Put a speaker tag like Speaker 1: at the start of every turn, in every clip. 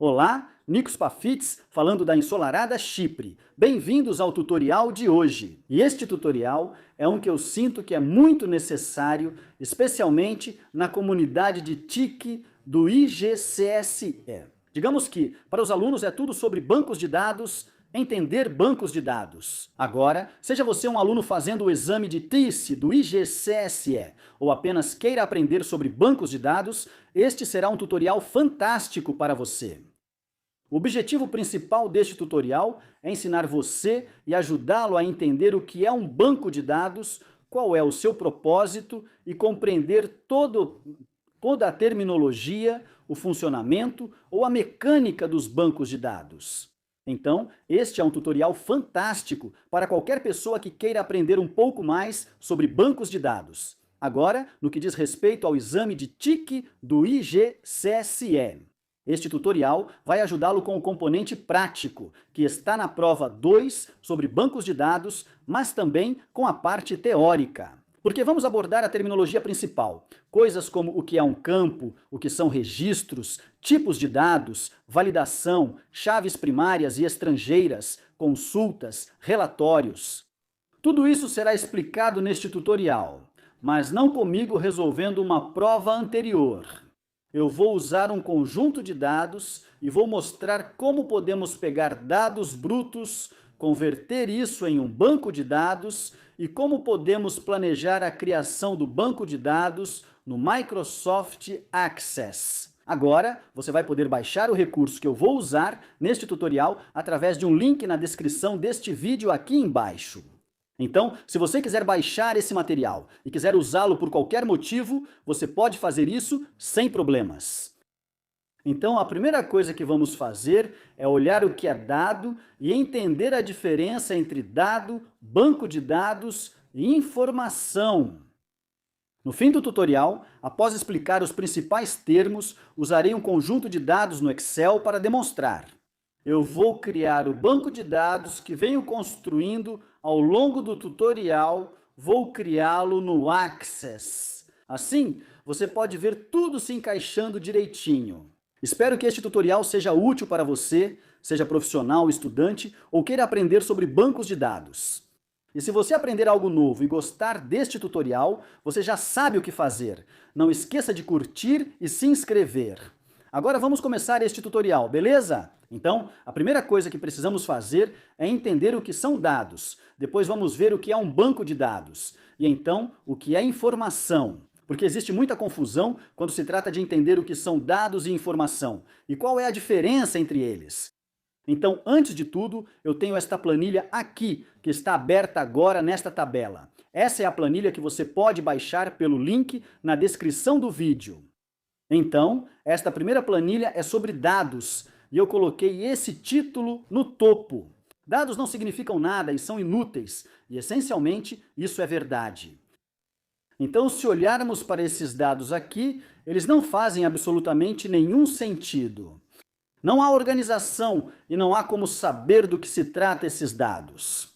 Speaker 1: Olá, Nikos Pafits falando da ensolarada Chipre. Bem-vindos ao tutorial de hoje. E este tutorial é um que eu sinto que é muito necessário, especialmente na comunidade de TIC do IGCSE. Digamos que, para os alunos é tudo sobre bancos de dados, entender bancos de dados. Agora, seja você um aluno fazendo o exame de TIC do IGCSE ou apenas queira aprender sobre bancos de dados, este será um tutorial fantástico para você. O objetivo principal deste tutorial é ensinar você e ajudá-lo a entender o que é um banco de dados, qual é o seu propósito e compreender toda a terminologia, o funcionamento ou a mecânica dos bancos de dados. Então, este é um tutorial fantástico para qualquer pessoa que queira aprender um pouco mais sobre bancos de dados. Agora, no que diz respeito ao exame de TIC do IGCSE. Este tutorial vai ajudá-lo com o componente prático, que está na prova 2 sobre bancos de dados, mas também com a parte teórica. Porque vamos abordar a terminologia principal, coisas como o que é um campo, o que são registros, tipos de dados, validação, chaves primárias e estrangeiras, consultas, relatórios. Tudo isso será explicado neste tutorial, mas não comigo resolvendo uma prova anterior. Eu vou usar um conjunto de dados e vou mostrar como podemos pegar dados brutos, converter isso em um banco de dados e como podemos planejar a criação do banco de dados no Microsoft Access. Agora, você vai poder baixar o recurso que eu vou usar neste tutorial através de um link na descrição deste vídeo aqui embaixo. Então, se você quiser baixar esse material e quiser usá-lo por qualquer motivo, você pode fazer isso sem problemas. Então, a primeira coisa que vamos fazer é olhar o que é dado e entender a diferença entre dado, banco de dados e informação. No fim do tutorial, após explicar os principais termos, usarei um conjunto de dados no Excel para demonstrar. Eu vou criar o banco de dados que venho construindo ao longo do tutorial, vou criá-lo no Access. Assim, você pode ver tudo se encaixando direitinho. Espero que este tutorial seja útil para você, seja profissional, estudante ou queira aprender sobre bancos de dados. E se você aprender algo novo e gostar deste tutorial, você já sabe o que fazer. Não esqueça de curtir e se inscrever. Agora vamos começar este tutorial, beleza? Então, a primeira coisa que precisamos fazer é entender o que são dados. Depois vamos ver o que é um banco de dados. E então, o que é informação. Porque existe muita confusão quando se trata de entender o que são dados e informação. E qual é a diferença entre eles. Então, antes de tudo, eu tenho esta planilha aqui, que está aberta agora nesta tabela. Essa é a planilha que você pode baixar pelo link na descrição do vídeo. Então, esta primeira planilha é sobre dados, e eu coloquei esse título no topo. Dados não significam nada e são inúteis, e essencialmente isso é verdade. Então, se olharmos para esses dados aqui, eles não fazem absolutamente nenhum sentido. Não há organização e não há como saber do que se trata esses dados.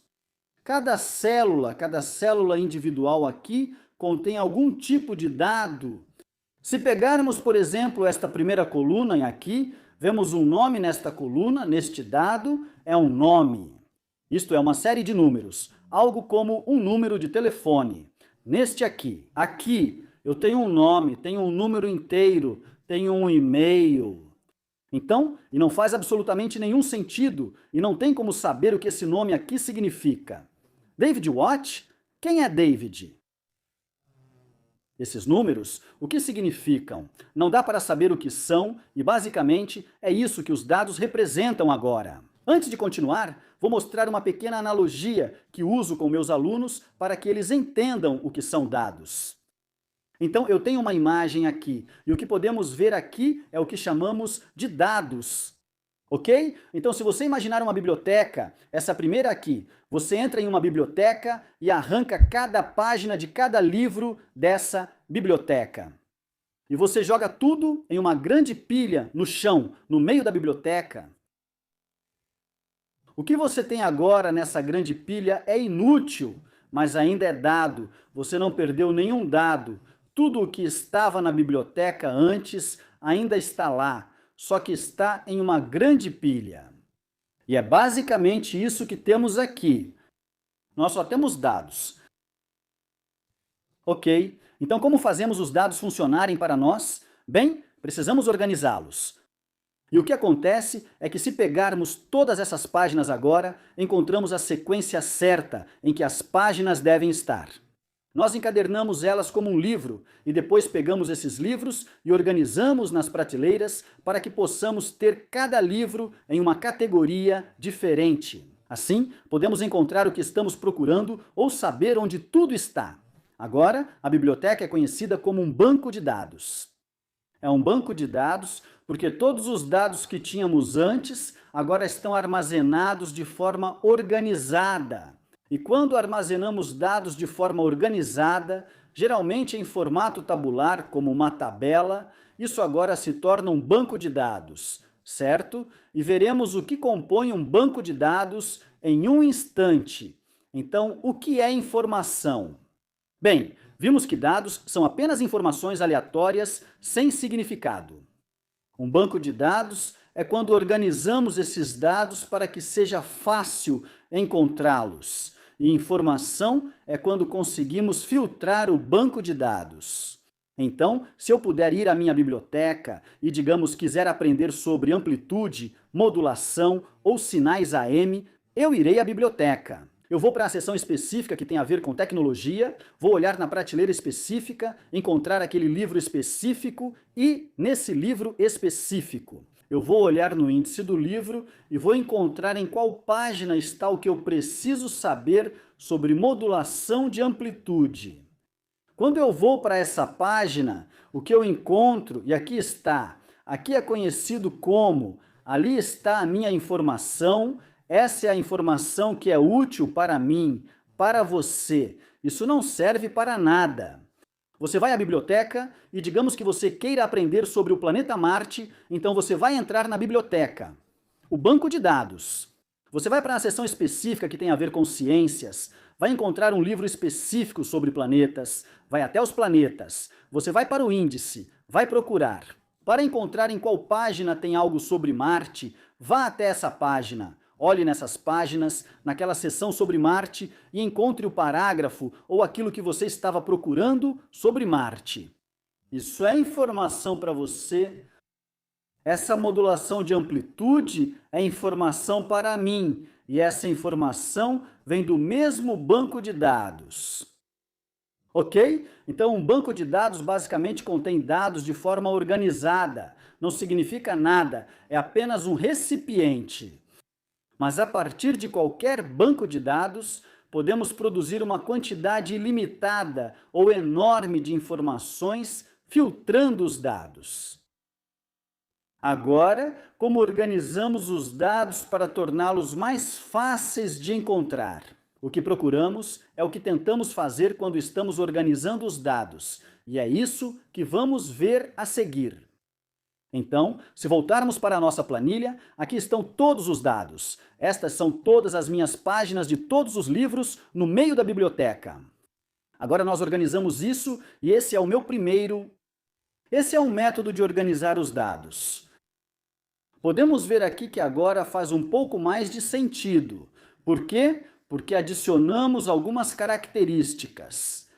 Speaker 1: Cada célula individual aqui contém algum tipo de dado. Se pegarmos, por exemplo, esta primeira coluna aqui, vemos um nome nesta coluna, neste dado, é um nome. Isto é uma série de números, algo como um número de telefone. Neste aqui, eu tenho um nome, tenho um número inteiro, tenho um e-mail. Então, e não faz absolutamente nenhum sentido, e não tem como saber o que esse nome aqui significa. David Watt? Quem é David? Esses números, o que significam? Não dá para saber o que são e, basicamente, é isso que os dados representam agora. Antes de continuar, vou mostrar uma pequena analogia que uso com meus alunos para que eles entendam o que são dados. Então, eu tenho uma imagem aqui, e o que podemos ver aqui é o que chamamos de dados. Ok? Então, se você imaginar uma biblioteca, essa primeira aqui, você entra em uma biblioteca e arranca cada página de cada livro dessa biblioteca. E você joga tudo em uma grande pilha no chão, no meio da biblioteca. O que você tem agora nessa grande pilha é inútil, mas ainda é dado. Você não perdeu nenhum dado. Tudo o que estava na biblioteca antes ainda está lá. só que está em uma grande pilha. E é basicamente isso que temos aqui. Nós só temos dados. Ok, então como fazemos os dados funcionarem para nós? Bem, precisamos organizá-los. E o que acontece é que se pegarmos todas essas páginas agora, encontramos a sequência certa em que as páginas devem estar. Nós encadernamos elas como um livro e depois pegamos esses livros e organizamos nas prateleiras para que possamos ter cada livro em uma categoria diferente. Assim, podemos encontrar o que estamos procurando ou saber onde tudo está. Agora, a biblioteca é conhecida como um banco de dados. É um banco de dados porque todos os dados que tínhamos antes agora estão armazenados de forma organizada. E quando armazenamos dados de forma organizada, geralmente em formato tabular, como uma tabela, isso agora se torna um banco de dados, certo? E veremos o que compõe um banco de dados em um instante. Então, o que é informação? Bem, vimos que dados são apenas informações aleatórias sem significado. Um banco de dados é quando organizamos esses dados para que seja fácil encontrá-los. E informação é quando conseguimos filtrar o banco de dados. Então, se eu puder ir à minha biblioteca e, digamos, quiser aprender sobre amplitude, modulação ou sinais AM, eu irei à biblioteca. Eu vou para a seção específica que tem a ver com tecnologia, vou olhar na prateleira específica, encontrar aquele livro específico e, nesse livro específico, eu vou olhar no índice do livro e vou encontrar em qual página está o que eu preciso saber sobre modulação de amplitude. Quando eu vou para essa página, o que eu encontro, e aqui está, aqui é conhecido como, ali está a minha informação, essa é a informação que é útil para mim, para você. Isso não serve para nada. Você vai à biblioteca e digamos que você queira aprender sobre o planeta Marte, então você vai entrar na biblioteca. O banco de dados. Você vai para a seção específica que tem a ver com ciências, vai encontrar um livro específico sobre planetas, vai até os planetas. Você vai para o índice, vai procurar. Para encontrar em qual página tem algo sobre Marte, vá até essa página. Olhe nessas páginas, naquela seção sobre Marte e encontre o parágrafo ou aquilo que você estava procurando sobre Marte. Isso é informação para você. Essa modulação de amplitude é informação para mim e essa informação vem do mesmo banco de dados. Ok? Então, um banco de dados basicamente contém dados de forma organizada. Não significa nada, é apenas um recipiente. Mas a partir de qualquer banco de dados, podemos produzir uma quantidade ilimitada ou enorme de informações, filtrando os dados. Agora, como organizamos os dados para torná-los mais fáceis de encontrar? O que procuramos é o que tentamos fazer quando estamos organizando os dados, e é isso que vamos ver a seguir. Então, se voltarmos para a nossa planilha, aqui estão todos os dados. Estas são todas as minhas páginas de todos os livros no meio da biblioteca. Agora nós organizamos isso e esse é o meu primeiro. Esse é um método de organizar os dados. Podemos ver aqui que agora faz um pouco mais de sentido. Por quê? Porque adicionamos algumas características.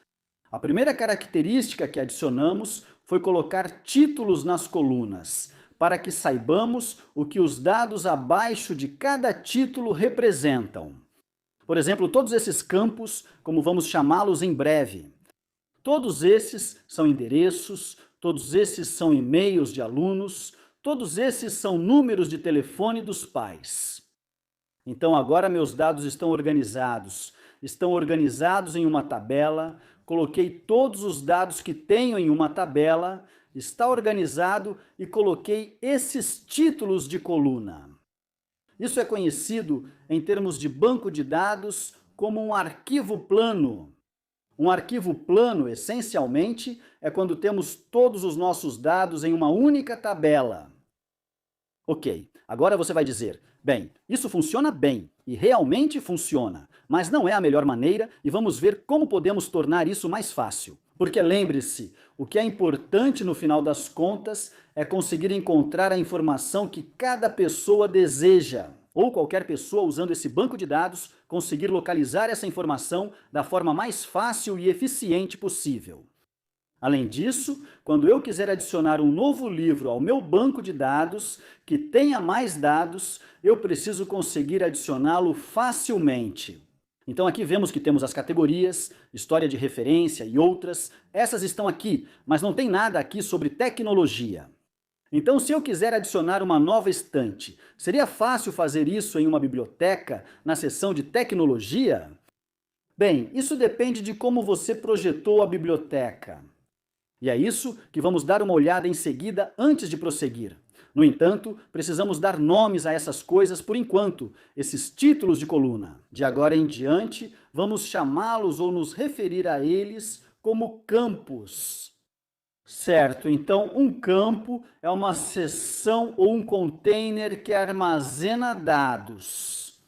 Speaker 1: A primeira característica que adicionamos foi colocar títulos nas colunas, para que saibamos o que os dados abaixo de cada título representam. Por exemplo, todos esses campos, como vamos chamá-los em breve. Todos esses são endereços, todos esses são e-mails de alunos, todos esses são números de telefone dos pais. Então agora meus dados estão organizados em uma tabela, coloquei todos os dados que tenho em uma tabela, está organizado e coloquei esses títulos de coluna. Isso é conhecido em termos de banco de dados como um arquivo plano. Um arquivo plano, essencialmente, é quando temos todos os nossos dados em uma única tabela. Ok, agora você vai dizer, bem, isso funciona bem, e realmente funciona, mas não é a melhor maneira e vamos ver como podemos tornar isso mais fácil. Porque lembre-se, o que é importante no final das contas é conseguir encontrar a informação que cada pessoa deseja, ou qualquer pessoa usando esse banco de dados conseguir localizar essa informação da forma mais fácil e eficiente possível. Além disso, quando eu quiser adicionar um novo livro ao meu banco de dados, que tenha mais dados, eu preciso conseguir adicioná-lo facilmente. Então aqui vemos que temos as categorias, história de referência e outras. Essas estão aqui, mas não tem nada aqui sobre tecnologia. Então, se eu quiser adicionar uma nova estante, seria fácil fazer isso em uma biblioteca, na seção de tecnologia? Bem, isso depende de como você projetou a biblioteca. E é isso que vamos dar uma olhada em seguida antes de prosseguir. No entanto, precisamos dar nomes a essas coisas por enquanto, esses títulos de coluna. De agora em diante, vamos chamá-los ou nos referir a eles como campos. Certo, então um campo é uma seção ou um container que armazena dados.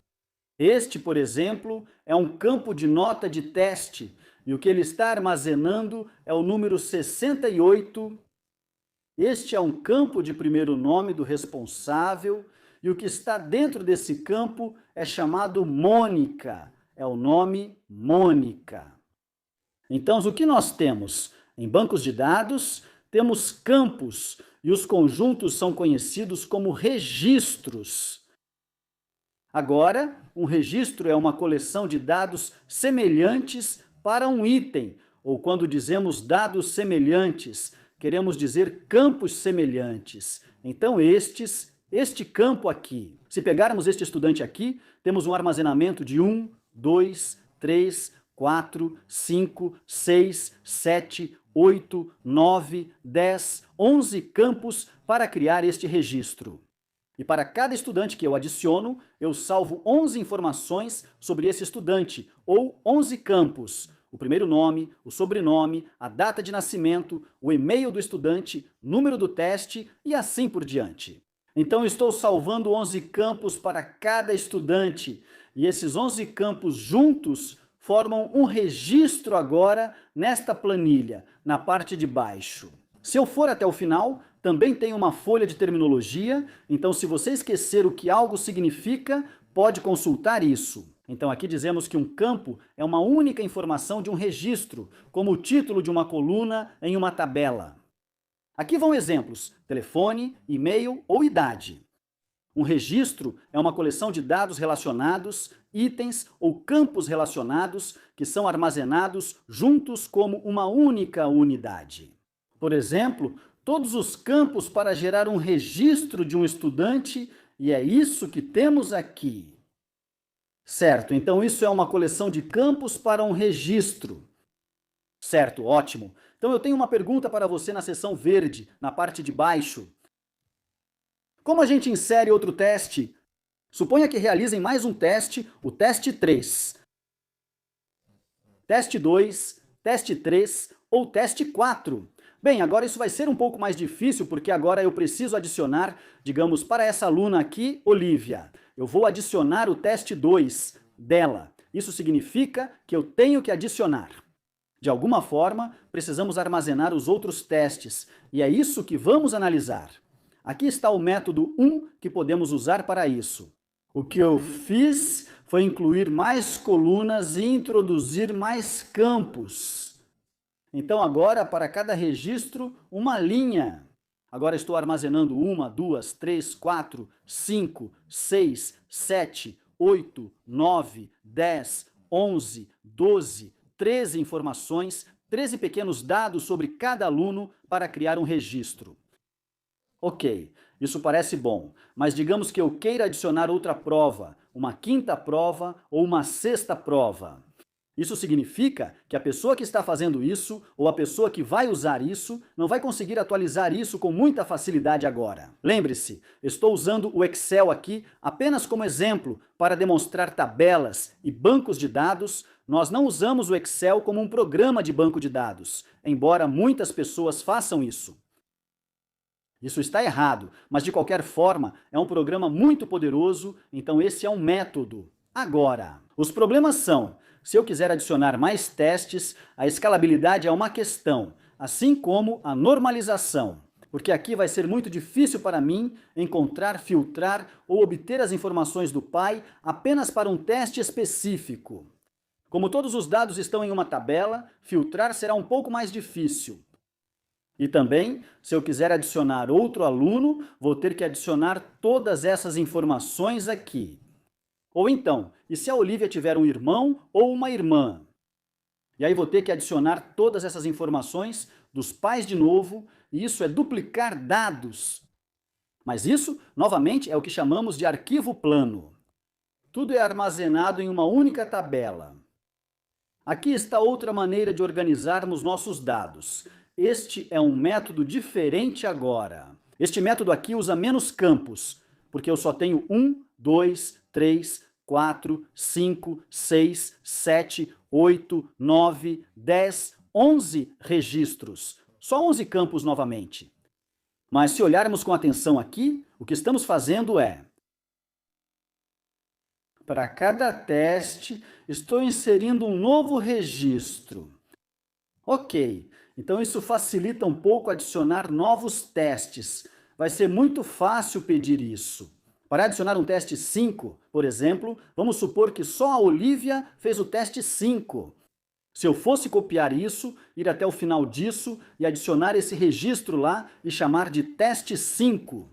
Speaker 1: Este, por exemplo, é um campo de nota de teste, e o que ele está armazenando é o número 68. Este é um campo de primeiro nome do responsável, e o que está dentro desse campo é chamado Mônica, é o nome Mônica. Então, o que nós temos? Em bancos de dados, temos campos, e os conjuntos são conhecidos como registros. Agora, um registro é uma coleção de dados semelhantes para um item, ou quando dizemos dados semelhantes, queremos dizer campos semelhantes. Então, este campo aqui, se pegarmos este estudante aqui, temos um armazenamento de 1, 2, 3, 4, 5, 6, 7, 8, 9, 10, 11 campos para criar este registro. E para cada estudante que eu adiciono, eu salvo 11 informações sobre esse estudante, ou 11 campos. O primeiro nome, o sobrenome, a data de nascimento, o e-mail do estudante, número do teste e assim por diante. Então, estou salvando 11 campos para cada estudante, e esses 11 campos juntos formam um registro agora nesta planilha, na parte de baixo. Se eu for até o final, também tem uma folha de terminologia, então se você esquecer o que algo significa, pode consultar isso. Então aqui dizemos que um campo é uma única informação de um registro, como o título de uma coluna em uma tabela. Aqui vão exemplos: telefone, e-mail ou idade. Um registro é uma coleção de dados relacionados, itens ou campos relacionados que são armazenados juntos como uma única unidade. Por exemplo, todos os campos para gerar um registro de um estudante, e é isso que temos aqui. Certo, então isso é uma coleção de campos para um registro. Certo, ótimo. Então eu tenho uma pergunta para você na seção verde, na parte de baixo. Como a gente insere outro teste? Suponha que realizem mais um teste, o teste 3. Teste 2, teste 3 ou teste 4. Bem, agora isso vai ser um pouco mais difícil, porque agora eu preciso adicionar, digamos, para essa aluna aqui, Olivia. Eu vou adicionar o teste 2 dela. Isso significa que eu tenho que adicionar. De alguma forma, precisamos armazenar os outros testes, e é isso que vamos analisar. Aqui está o método 1 que podemos usar para isso. O que eu fiz foi incluir mais colunas e introduzir mais campos. Então agora, para cada registro, uma linha. Agora estou armazenando 1, 2, 3, 4, 5, 6, 7, 8, 9, 10, 11, 12, 13 informações, 13 pequenos dados sobre cada aluno para criar um registro. Ok, isso parece bom, mas digamos que eu queira adicionar outra prova, uma quinta prova ou uma sexta prova. Isso significa que a pessoa que está fazendo isso, ou a pessoa que vai usar isso, não vai conseguir atualizar isso com muita facilidade agora. Lembre-se, estou usando o Excel aqui apenas como exemplo para demonstrar tabelas e bancos de dados. Nós não usamos o Excel como um programa de banco de dados, embora muitas pessoas façam isso. Isso está errado, mas de qualquer forma é um programa muito poderoso, então esse é um método. Agora, os problemas são, se eu quiser adicionar mais testes, a escalabilidade é uma questão, assim como a normalização. Porque aqui vai ser muito difícil para mim encontrar, filtrar ou obter as informações do pai apenas para um teste específico. Como todos os dados estão em uma tabela, filtrar será um pouco mais difícil. E também, se eu quiser adicionar outro aluno, vou ter que adicionar todas essas informações aqui. Ou então, e se a Olivia tiver um irmão ou uma irmã? E aí vou ter que adicionar todas essas informações dos pais de novo, e isso é duplicar dados. Mas isso, novamente, é o que chamamos de arquivo plano. Tudo é armazenado em uma única tabela. Aqui está outra maneira de organizarmos nossos dados. Este é um método diferente agora. Este método aqui usa menos campos, porque eu só tenho 1, 2, 3, 4, 5, 6, 7, 8, 9, 10, 11 registros. Só 11 campos novamente. Mas se olharmos com atenção aqui, o que estamos fazendo é: para cada teste, estou inserindo um novo registro. Ok, então isso facilita um pouco adicionar novos testes. Vai ser muito fácil pedir isso. Para adicionar um teste 5, por exemplo, vamos supor que só a Olivia fez o teste 5. Se eu fosse copiar isso, ir até o final disso e adicionar esse registro lá e chamar de teste 5.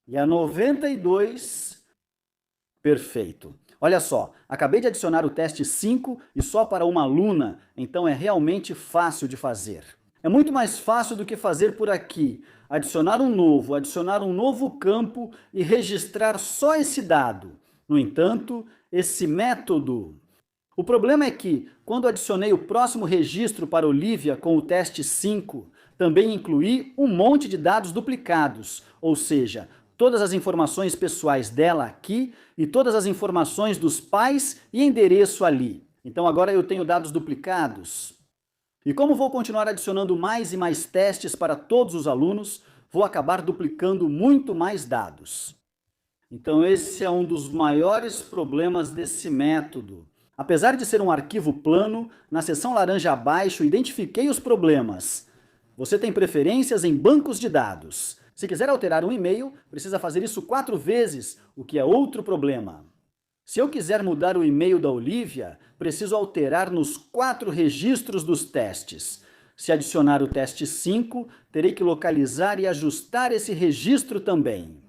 Speaker 1: E a 92... Perfeito. Olha só, acabei de adicionar o teste 5 e só para uma aluna, então é realmente fácil de fazer. É muito mais fácil do que fazer por aqui. Adicionar um novo campo e registrar só esse dado. No entanto, esse método... O problema é que, quando adicionei o próximo registro para Olivia com o teste 5, também incluí um monte de dados duplicados, ou seja, todas as informações pessoais dela aqui e todas as informações dos pais e endereço ali. Então agora eu tenho dados duplicados. E como vou continuar adicionando mais e mais testes para todos os alunos, vou acabar duplicando muito mais dados. Então esse é um dos maiores problemas desse método. Apesar de ser um arquivo plano, na seção laranja abaixo identifiquei os problemas. Você tem preferências em bancos de dados. Se quiser alterar um e-mail, precisa fazer isso 4 vezes, o que é outro problema. Se eu quiser mudar o e-mail da Olivia, preciso alterar nos 4 registros dos testes. Se adicionar o teste 5, terei que localizar e ajustar esse registro também.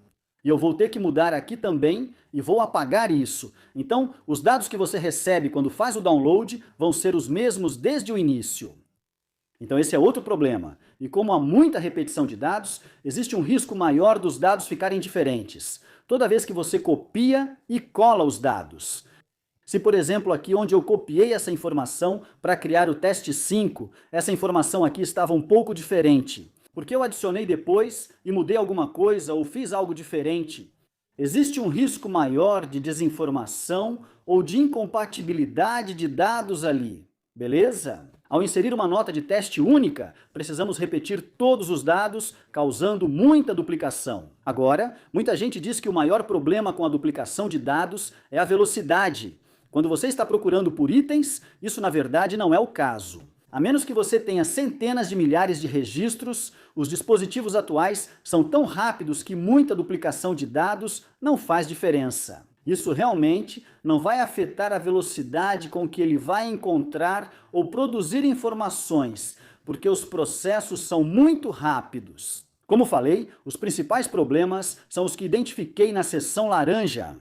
Speaker 1: E eu vou ter que mudar aqui também e vou apagar isso. Então, os dados que você recebe quando faz o download vão ser os mesmos desde o início. Então esse é outro problema. E como há muita repetição de dados, existe um risco maior dos dados ficarem diferentes. Toda vez que você copia e cola os dados. Se, por exemplo, aqui onde eu copiei essa informação para criar o teste 5, essa informação aqui estava um pouco diferente. Porque eu adicionei depois e mudei alguma coisa ou fiz algo diferente. Existe um risco maior de desinformação ou de incompatibilidade de dados ali. Beleza? Ao inserir uma nota de teste única, precisamos repetir todos os dados, causando muita duplicação. Agora, muita gente diz que o maior problema com a duplicação de dados é a velocidade. Quando você está procurando por itens, isso na verdade não é o caso. A menos que você tenha centenas de milhares de registros, os dispositivos atuais são tão rápidos que muita duplicação de dados não faz diferença. Isso realmente não vai afetar a velocidade com que ele vai encontrar ou produzir informações, porque os processos são muito rápidos. Como falei, os principais problemas são os que identifiquei na seção laranja.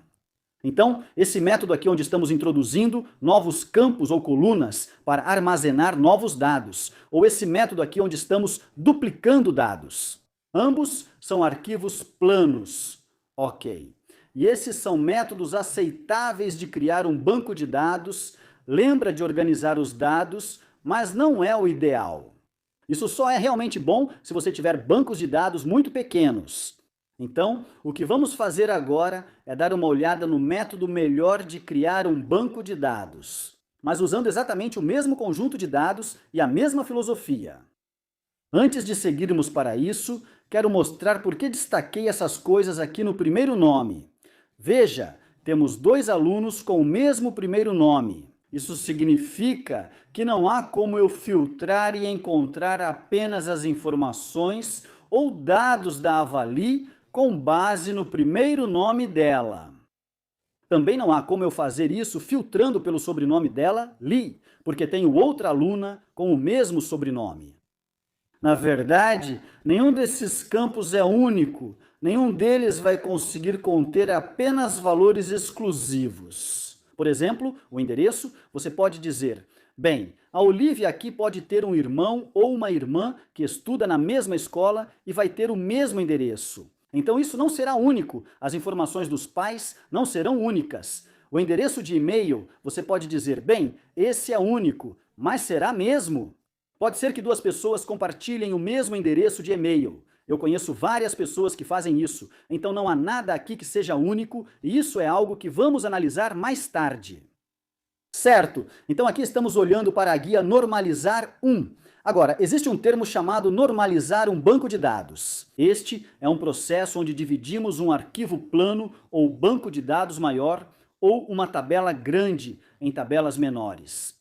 Speaker 1: Então, esse método aqui onde estamos introduzindo novos campos ou colunas para armazenar novos dados, ou esse método aqui onde estamos duplicando dados. Ambos são arquivos planos. Ok. E esses são métodos aceitáveis de criar um banco de dados, lembra de organizar os dados, mas não é o ideal. Isso só é realmente bom se você tiver bancos de dados muito pequenos. Então, o que vamos fazer agora é dar uma olhada no método melhor de criar um banco de dados, mas usando exatamente o mesmo conjunto de dados e a mesma filosofia. Antes de seguirmos para isso, quero mostrar por que destaquei essas coisas aqui no primeiro nome. Veja temos 2 alunos com o mesmo primeiro nome. Isso significa que não há como eu filtrar e encontrar apenas as informações ou dados da Avali com base no primeiro nome dela. Também não há como eu fazer isso filtrando pelo sobrenome dela, Lee, porque tenho outra aluna com o mesmo sobrenome. Na verdade, nenhum desses campos é único, nenhum deles vai conseguir conter apenas valores exclusivos. Por exemplo, o endereço, você pode dizer, bem, a Olivia aqui pode ter um irmão ou uma irmã que estuda na mesma escola e vai ter o mesmo endereço. Então isso não será único, as informações dos pais não serão únicas. O endereço de e-mail, você pode dizer, bem, esse é único, mas será mesmo? Pode ser que 2 pessoas compartilhem o mesmo endereço de e-mail. Eu conheço várias pessoas que fazem isso, então não há nada aqui que seja único, e isso é algo que vamos analisar mais tarde. Certo, então aqui estamos olhando para a guia Normalizar 1. Agora, existe um termo chamado normalizar um banco de dados. Este é um processo onde dividimos um arquivo plano ou banco de dados maior ou uma tabela grande em tabelas menores.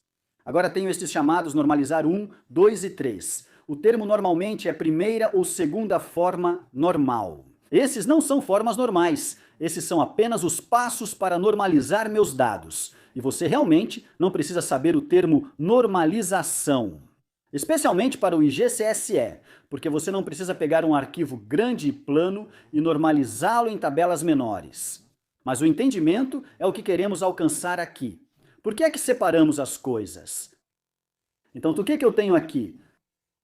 Speaker 1: Agora tenho estes chamados normalizar 1, 2 e 3. O termo normalmente é primeira ou segunda forma normal. Esses não são formas normais, esses são apenas os passos para normalizar meus dados. E você realmente não precisa saber o termo normalização. Especialmente para o IGCSE, porque você não precisa pegar um arquivo grande e plano e normalizá-lo em tabelas menores. Mas o entendimento é o que queremos alcançar aqui. Por que é que separamos as coisas? Então, do que eu tenho aqui?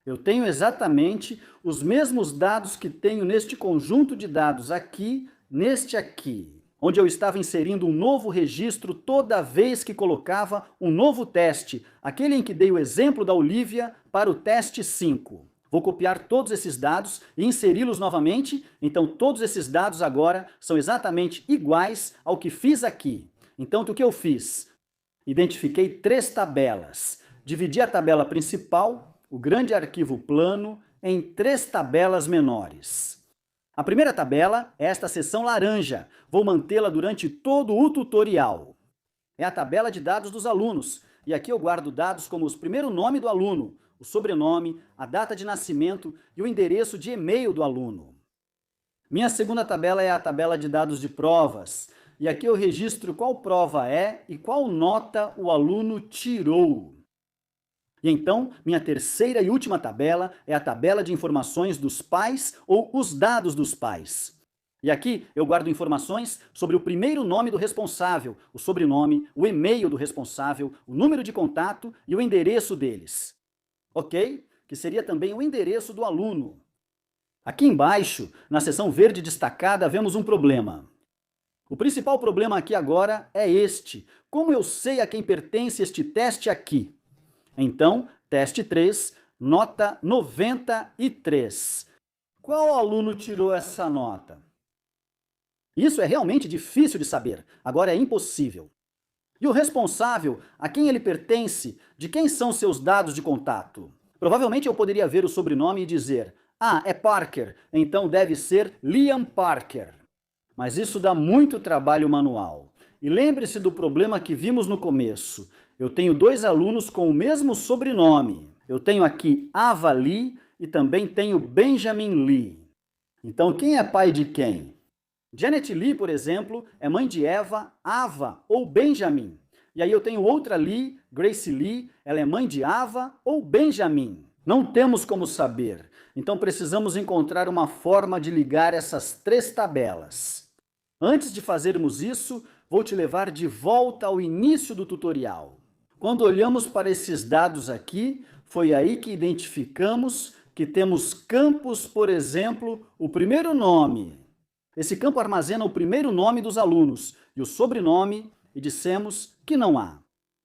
Speaker 1: Eu tenho exatamente os mesmos dados que tenho neste conjunto de dados aqui, neste aqui, onde eu estava inserindo um novo registro toda vez que colocava um novo teste, aquele em que dei o exemplo da Olivia para o teste 5. Vou copiar todos esses dados e inseri-los novamente, então todos esses dados agora são exatamente iguais ao que fiz aqui. Então, o que eu fiz? Identifiquei 3 tabelas. Dividi a tabela principal, o grande arquivo plano, em 3 tabelas menores. A primeira tabela é esta seção laranja. Vou mantê-la durante todo o tutorial. É a tabela de dados dos alunos. E aqui eu guardo dados como o primeiro nome do aluno, o sobrenome, a data de nascimento e o endereço de e-mail do aluno. Minha segunda tabela é a tabela de dados de provas. E aqui eu registro qual prova é e qual nota o aluno tirou. E então, minha terceira e última tabela é a tabela de informações dos pais ou os dados dos pais. E aqui eu guardo informações sobre o primeiro nome do responsável, o sobrenome, o e-mail do responsável, o número de contato e o endereço deles. Ok? Que seria também o endereço do aluno. Aqui embaixo, na seção verde destacada, vemos um problema. O principal problema aqui agora é este. Como eu sei a quem pertence este teste aqui? Então, teste 3, nota 93. Qual aluno tirou essa nota? Isso é realmente difícil de saber, agora é impossível. E o responsável, a quem ele pertence, de quem são seus dados de contato? Provavelmente eu poderia ver o sobrenome e dizer, ah, é Parker, então deve ser Liam Parker. Mas isso dá muito trabalho manual. E lembre-se do problema que vimos no começo. Eu tenho 2 alunos com o mesmo sobrenome. Eu tenho aqui Ava Lee e também tenho Benjamin Lee. Então, quem é pai de quem? Janet Lee, por exemplo, é mãe de Eva, Ava ou Benjamin. E aí eu tenho outra Lee, Grace Lee, ela é mãe de Ava ou Benjamin. Não temos como saber. Então precisamos encontrar uma forma de ligar essas 3 tabelas. Antes de fazermos isso, vou te levar de volta ao início do tutorial. Quando olhamos para esses dados aqui, foi aí que identificamos que temos campos, por exemplo, o primeiro nome. Esse campo armazena o primeiro nome dos alunos e o sobrenome, e dissemos que não há.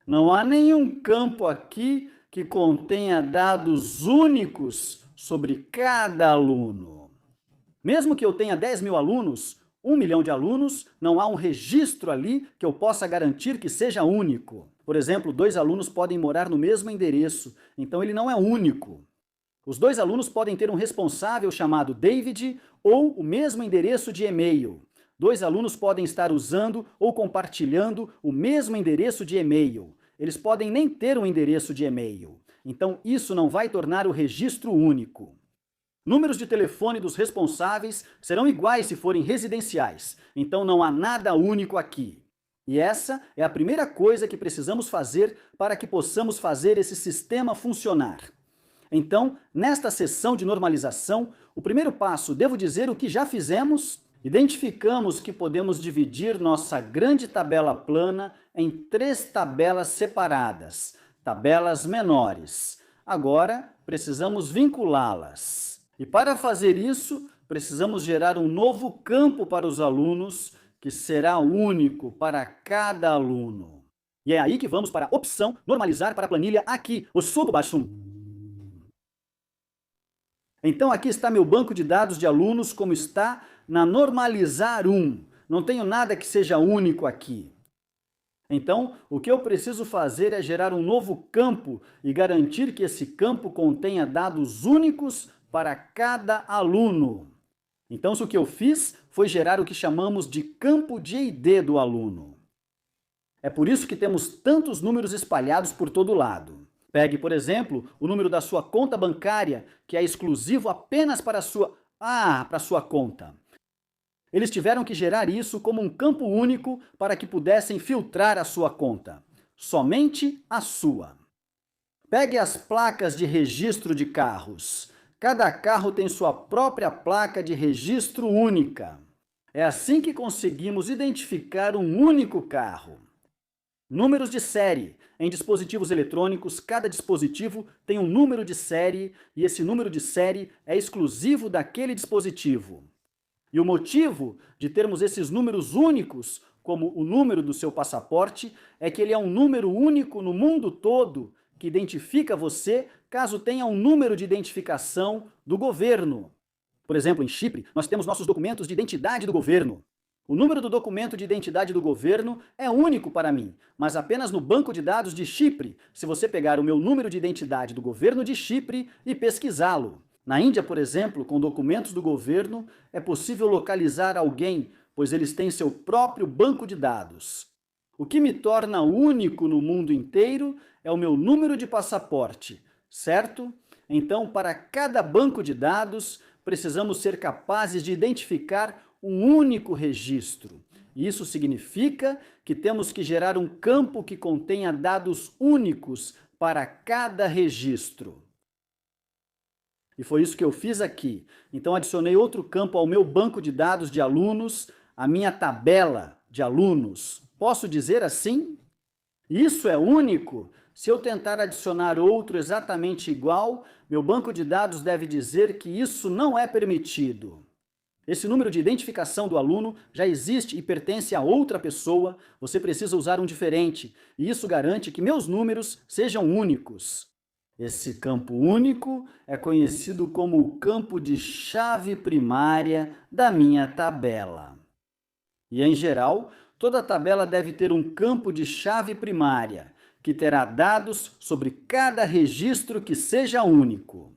Speaker 1: Não há nenhum campo aqui que contenha dados únicos sobre cada aluno. Mesmo que eu tenha 10 mil alunos, 1 milhão de alunos, não há um registro ali que eu possa garantir que seja único. Por exemplo, 2 alunos podem morar no mesmo endereço, então ele não é único. Os 2 alunos podem ter um responsável chamado David ou o mesmo endereço de e-mail, Dois alunos podem estar usando ou compartilhando o mesmo endereço de e-mail. Eles podem nem ter um endereço de e-mail. Então, isso não vai tornar o registro único. Números de telefone dos responsáveis serão iguais se forem residenciais. Então, não há nada único aqui. E essa é a primeira coisa que precisamos fazer para que possamos fazer esse sistema funcionar. Então, nesta sessão de normalização, o primeiro passo, devo dizer o que já fizemos? Identificamos que podemos dividir nossa grande tabela plana em 3 tabelas separadas, tabelas menores. Agora, precisamos vinculá-las. E para fazer isso, precisamos gerar um novo campo para os alunos, que será único para cada aluno. E é aí que vamos para a opção normalizar para a planilha aqui, o subo baixo. Então aqui está meu banco de dados de alunos como está na normalizar 1. Não tenho nada que seja único aqui. Então, o que eu preciso fazer é gerar um novo campo e garantir que esse campo contenha dados únicos para cada aluno. Então, o que eu fiz foi gerar o que chamamos de campo de ID do aluno. É por isso que temos tantos números espalhados por todo lado. Pegue, por exemplo, o número da sua conta bancária, que é exclusivo apenas para a sua conta. Eles tiveram que gerar isso como um campo único para que pudessem filtrar a sua conta. Somente a sua. Pegue as placas de registro de carros. Cada carro tem sua própria placa de registro única. É assim que conseguimos identificar um único carro. Números de série. Em dispositivos eletrônicos, cada dispositivo tem um número de série e esse número de série é exclusivo daquele dispositivo. E o motivo de termos esses números únicos, como o número do seu passaporte, é que ele é um número único no mundo todo que identifica você caso tenha um número de identificação do governo. Por exemplo, em Chipre, nós temos nossos documentos de identidade do governo. O número do documento de identidade do governo é único para mim, mas apenas no banco de dados de Chipre, se você pegar o meu número de identidade do governo de Chipre e pesquisá-lo. Na Índia, por exemplo, com documentos do governo, é possível localizar alguém, pois eles têm seu próprio banco de dados. O que me torna único no mundo inteiro é o meu número de passaporte, certo? Então, para cada banco de dados, precisamos ser capazes de identificar um único registro. Isso significa que temos que gerar um campo que contenha dados únicos para cada registro. E foi isso que eu fiz aqui. Então adicionei outro campo ao meu banco de dados de alunos, a minha tabela de alunos. Posso dizer assim? Isso é único? Se eu tentar adicionar outro exatamente igual, meu banco de dados deve dizer que isso não é permitido. Esse número de identificação do aluno já existe e pertence a outra pessoa, você precisa usar um diferente, e isso garante que meus números sejam únicos. Esse campo único é conhecido como o campo de chave primária da minha tabela. E, em geral, toda tabela deve ter um campo de chave primária, que terá dados sobre cada registro que seja único.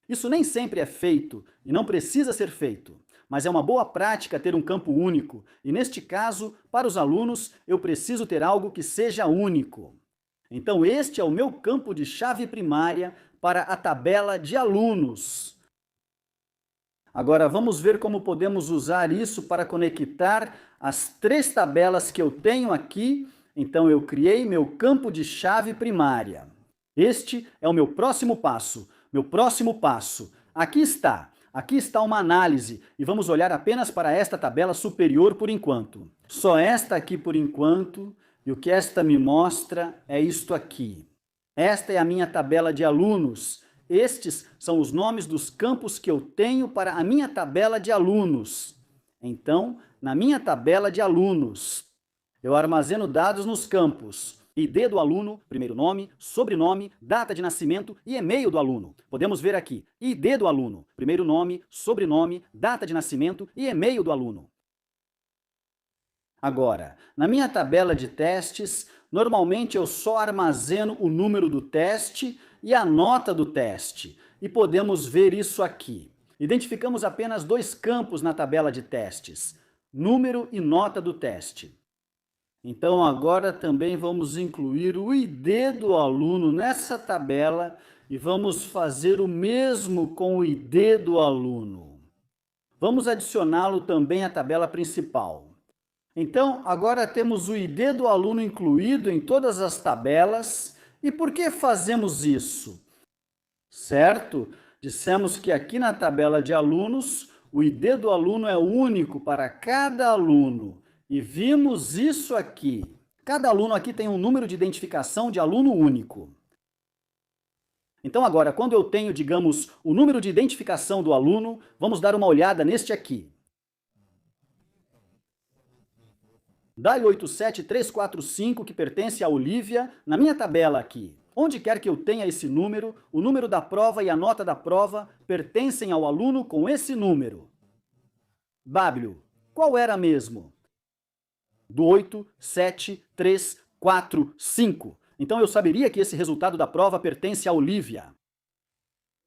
Speaker 1: Isso nem sempre é feito e não precisa ser feito, mas é uma boa prática ter um campo único, e neste caso, para os alunos, eu preciso ter algo que seja único. Então este é o meu campo de chave primária para a tabela de alunos. Agora vamos ver como podemos usar isso para conectar as 3 tabelas que eu tenho aqui. Então eu criei meu campo de chave primária. Este é o meu próximo passo. Meu próximo passo. Aqui está uma análise e vamos olhar apenas para esta tabela superior por enquanto. Só esta aqui por enquanto, e o que esta me mostra é isto aqui. Esta é a minha tabela de alunos. Estes são os nomes dos campos que eu tenho para a minha tabela de alunos. Então, na minha tabela de alunos, eu armazeno dados nos campos ID do aluno, primeiro nome, sobrenome, data de nascimento e e-mail do aluno. Podemos ver aqui, ID do aluno, primeiro nome, sobrenome, data de nascimento e e-mail do aluno. Agora, na minha tabela de testes, normalmente eu só armazeno o número do teste e a nota do teste. E podemos ver isso aqui. Identificamos apenas 2 campos na tabela de testes. número e nota do teste. Então, agora também vamos incluir o ID do aluno nessa tabela e vamos fazer o mesmo com o ID do aluno. Vamos adicioná-lo também à tabela principal. Então, agora temos o ID do aluno incluído em todas as tabelas. E por que fazemos isso? Certo? Dissemos que aqui na tabela de alunos, o ID do aluno é único para cada aluno. E vimos isso aqui. Cada aluno aqui tem um número de identificação de aluno único. Então agora, quando eu tenho, digamos, o número de identificação do aluno, vamos dar uma olhada neste aqui. DAI 87345, que pertence a Olivia, na minha tabela aqui. Onde quer que eu tenha esse número, o número da prova e a nota da prova pertencem ao aluno com esse número. W, qual era mesmo? Do 87345. Então eu saberia que esse resultado da prova pertence a Olivia.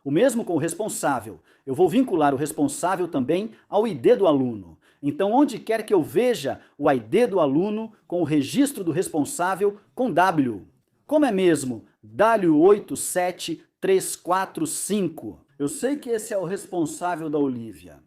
Speaker 1: O mesmo com o responsável. Eu vou vincular o responsável também ao ID do aluno. Então, onde quer que eu veja o ID do aluno com o registro do responsável com W. Como é mesmo? W87345. Eu sei que esse é o responsável da Olivia.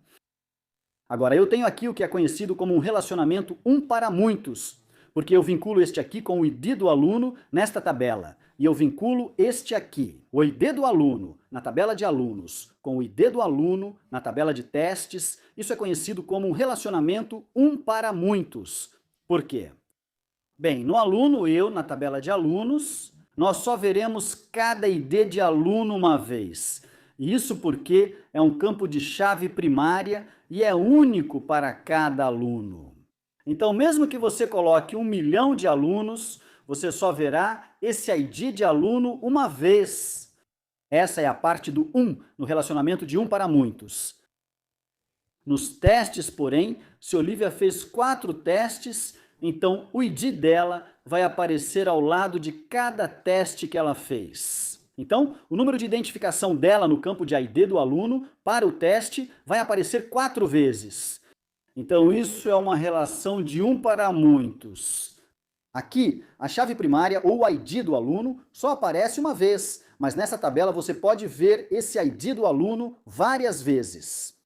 Speaker 1: Agora, eu tenho aqui o que é conhecido como um relacionamento um para muitos, porque eu vinculo este aqui com o ID do aluno nesta tabela. E eu vinculo este aqui, o ID do aluno, na tabela de alunos, com o ID do aluno na tabela de testes. Isso é conhecido como um relacionamento um para muitos. Por quê? Bem, no aluno, eu, na tabela de alunos, nós só veremos cada ID de aluno uma vez. Isso porque é um campo de chave primária e é único para cada aluno. Então, mesmo que você coloque 1 milhão de alunos, você só verá esse ID de aluno uma vez. Essa é a parte do 1, no relacionamento de um para muitos. Nos testes, porém, se Olivia fez 4 testes, então o ID dela vai aparecer ao lado de cada teste que ela fez. Então, o número de identificação dela no campo de ID do aluno para o teste vai aparecer 4 vezes. Então, isso é uma relação de um para muitos. Aqui, a chave primária ou o ID do aluno só aparece uma vez, mas nessa tabela você pode ver esse ID do aluno várias vezes.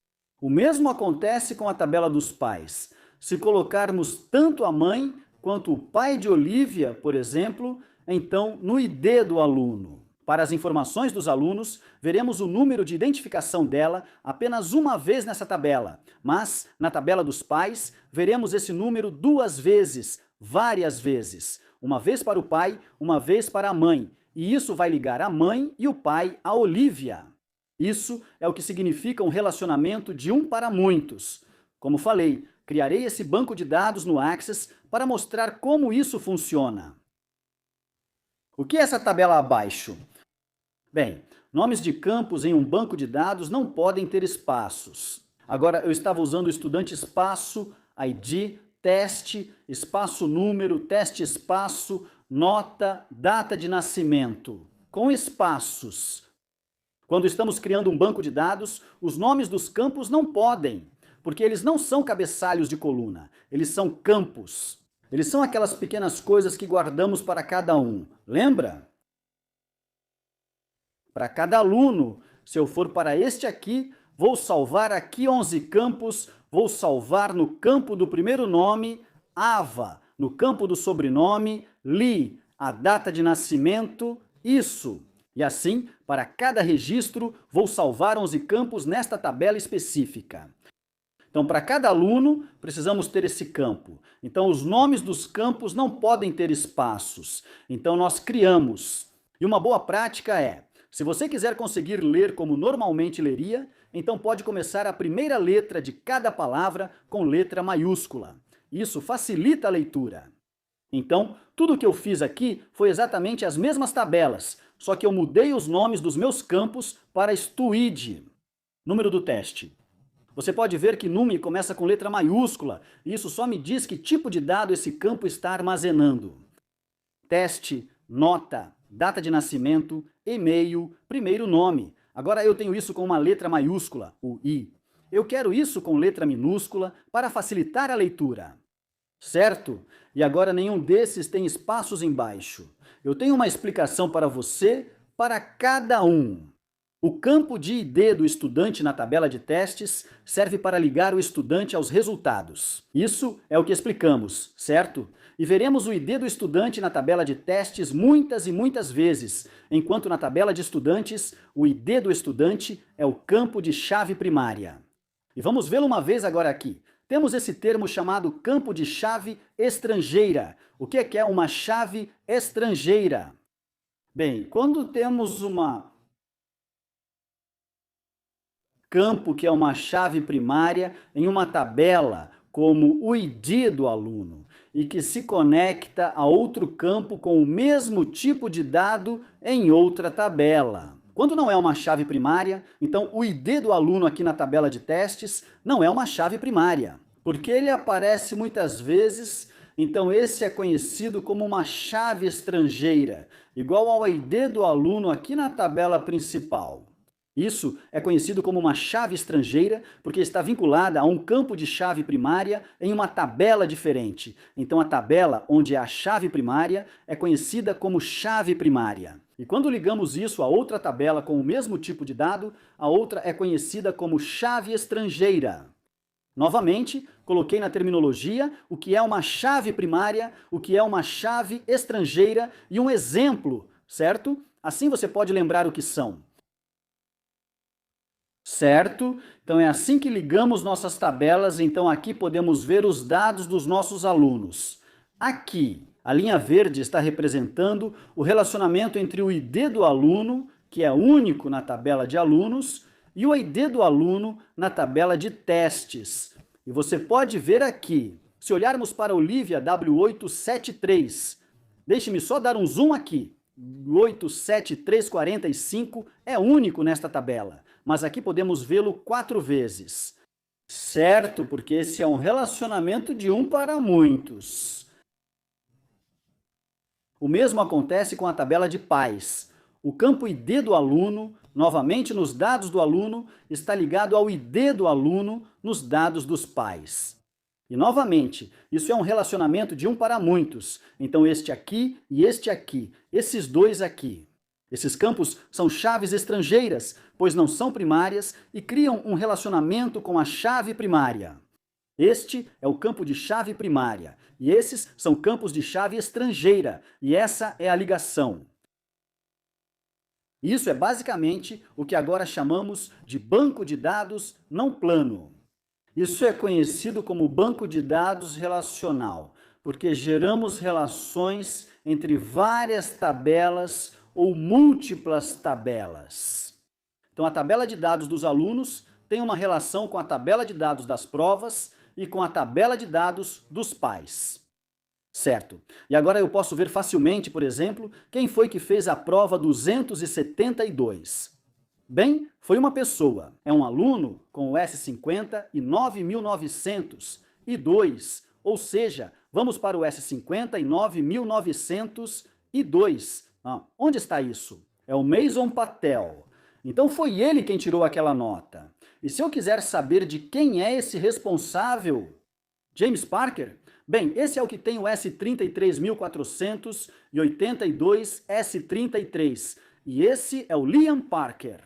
Speaker 1: O mesmo acontece com a tabela dos pais. Se colocarmos tanto a mãe quanto o pai de Olivia, por exemplo, então no ID do aluno. Para as informações dos alunos, veremos o número de identificação dela apenas uma vez nessa tabela, mas na tabela dos pais, veremos esse número 2 vezes, várias vezes. Uma vez para o pai, uma vez para a mãe, e isso vai ligar a mãe e o pai a Olivia. Isso é o que significa um relacionamento de um para muitos. Como falei, criarei esse banco de dados no Access para mostrar como isso funciona. O que é essa tabela abaixo? Bem, nomes de campos em um banco de dados não podem ter espaços. Agora, eu estava usando o estudante espaço, ID, teste, espaço número, teste espaço, nota, data de nascimento, com espaços. Quando estamos criando um banco de dados, os nomes dos campos não podem, porque eles não são cabeçalhos de coluna, eles são campos. Eles são aquelas pequenas coisas que guardamos para cada um, lembra? Para cada aluno, se eu for para este aqui, vou salvar aqui 11 campos, vou salvar no campo do primeiro nome, Ava, no campo do sobrenome, Li, a data de nascimento, isso. E assim, para cada registro, vou salvar 11 campos nesta tabela específica. Então, para cada aluno, precisamos ter esse campo. Então, os nomes dos campos não podem ter espaços. Então, nós criamos. E uma boa prática é, se você quiser conseguir ler como normalmente leria, então pode começar a primeira letra de cada palavra com letra maiúscula. Isso facilita a leitura. Então, tudo o que eu fiz aqui foi exatamente as mesmas tabelas, só que eu mudei os nomes dos meus campos para Stuid. Número do teste. Você pode ver que NUME começa com letra maiúscula, e isso só me diz que tipo de dado esse campo está armazenando. Teste, nota, data de nascimento, e-mail, primeiro nome. Agora eu tenho isso com uma letra maiúscula, o I. Eu quero isso com letra minúscula para facilitar a leitura. Certo? E agora nenhum desses tem espaços embaixo. Eu tenho uma explicação para você, para cada um. O campo de ID do estudante na tabela de testes serve para ligar o estudante aos resultados. Isso é o que explicamos, certo? E veremos o ID do estudante na tabela de testes muitas e muitas vezes, enquanto na tabela de estudantes, o ID do estudante é o campo de chave primária. E vamos vê-lo uma vez agora aqui. Temos esse termo chamado campo de chave estrangeira. O que é uma chave estrangeira? Bem, quando temos campo que é uma chave primária em uma tabela, como o ID do aluno, e que se conecta a outro campo com o mesmo tipo de dado em outra tabela. Quando não é uma chave primária, então o ID do aluno aqui na tabela de testes não é uma chave primária, porque ele aparece muitas vezes, então esse é conhecido como uma chave estrangeira, igual ao ID do aluno aqui na tabela principal. Isso é conhecido como uma chave estrangeira porque está vinculada a um campo de chave primária em uma tabela diferente. Então a tabela onde é a chave primária é conhecida como chave primária. E quando ligamos isso a outra tabela com o mesmo tipo de dado, a outra é conhecida como chave estrangeira. Novamente, coloquei na terminologia o que é uma chave primária, o que é uma chave estrangeira e um exemplo, certo? Assim você pode lembrar o que são. Certo? Então é assim que ligamos nossas tabelas, então aqui podemos ver os dados dos nossos alunos. Aqui, a linha verde está representando o relacionamento entre o ID do aluno, que é único na tabela de alunos, e o ID do aluno na tabela de testes. E você pode ver aqui, se olharmos para Olivia W873, deixe-me só dar um zoom aqui. 87345 é único nesta tabela, mas aqui podemos vê-lo 4 vezes. Certo, porque esse é um relacionamento de um para muitos. O mesmo acontece com a tabela de pais. O campo ID do aluno, novamente nos dados do aluno, está ligado ao ID do aluno nos dados dos pais. E novamente, isso é um relacionamento de um para muitos. Então este aqui e este aqui, esses dois aqui. Esses campos são chaves estrangeiras, pois não são primárias e criam um relacionamento com a chave primária. Este é o campo de chave primária, e esses são campos de chave estrangeira, e essa é a ligação. Isso é basicamente o que agora chamamos de banco de dados não plano. Isso é conhecido como banco de dados relacional, porque geramos relações entre várias tabelas ou múltiplas tabelas. Então, a tabela de dados dos alunos tem uma relação com a tabela de dados das provas e com a tabela de dados dos pais. Certo. E agora eu posso ver facilmente, por exemplo, quem foi que fez a prova 272. Bem, foi uma pessoa. É um aluno com o S50 e 9.902, ou seja, vamos para o S50 e 9.902. Onde está isso? É o Mason Patel. Então foi ele quem tirou aquela nota. E se eu quiser saber de quem é esse responsável? James Parker? Bem, esse é o que tem o S33.482 S33. E esse é o Liam Parker.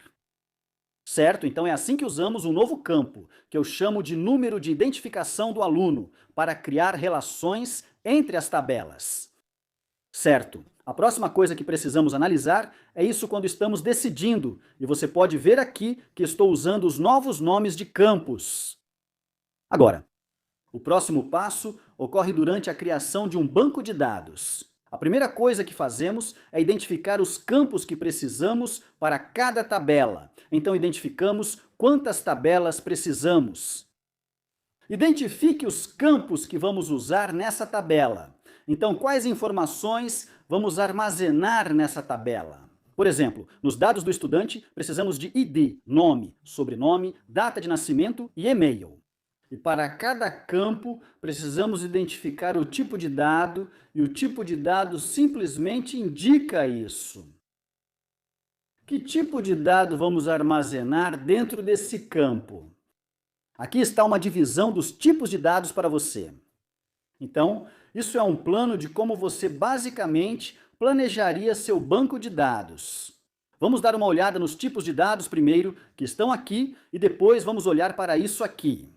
Speaker 1: Certo? Então é assim que usamos um novo campo, que eu chamo de número de identificação do aluno, para criar relações entre as tabelas. Certo? A próxima coisa que precisamos analisar é isso quando estamos decidindo, e você pode ver aqui que estou usando os novos nomes de campos. Agora, o próximo passo ocorre durante a criação de um banco de dados. A primeira coisa que fazemos é identificar os campos que precisamos para cada tabela. Então, identificamos quantas tabelas precisamos. Identifique os campos que vamos usar nessa tabela. Então, quais informações vamos armazenar nessa tabela? Por exemplo, nos dados do estudante, precisamos de ID, nome, sobrenome, data de nascimento e e-mail. E para cada campo, precisamos identificar o tipo de dado, e o tipo de dado simplesmente indica isso. Que tipo de dado vamos armazenar dentro desse campo? Aqui está uma divisão dos tipos de dados para você. Então, isso é um plano de como você basicamente planejaria seu banco de dados. Vamos dar uma olhada nos tipos de dados primeiro, que estão aqui, e depois vamos olhar para isso aqui.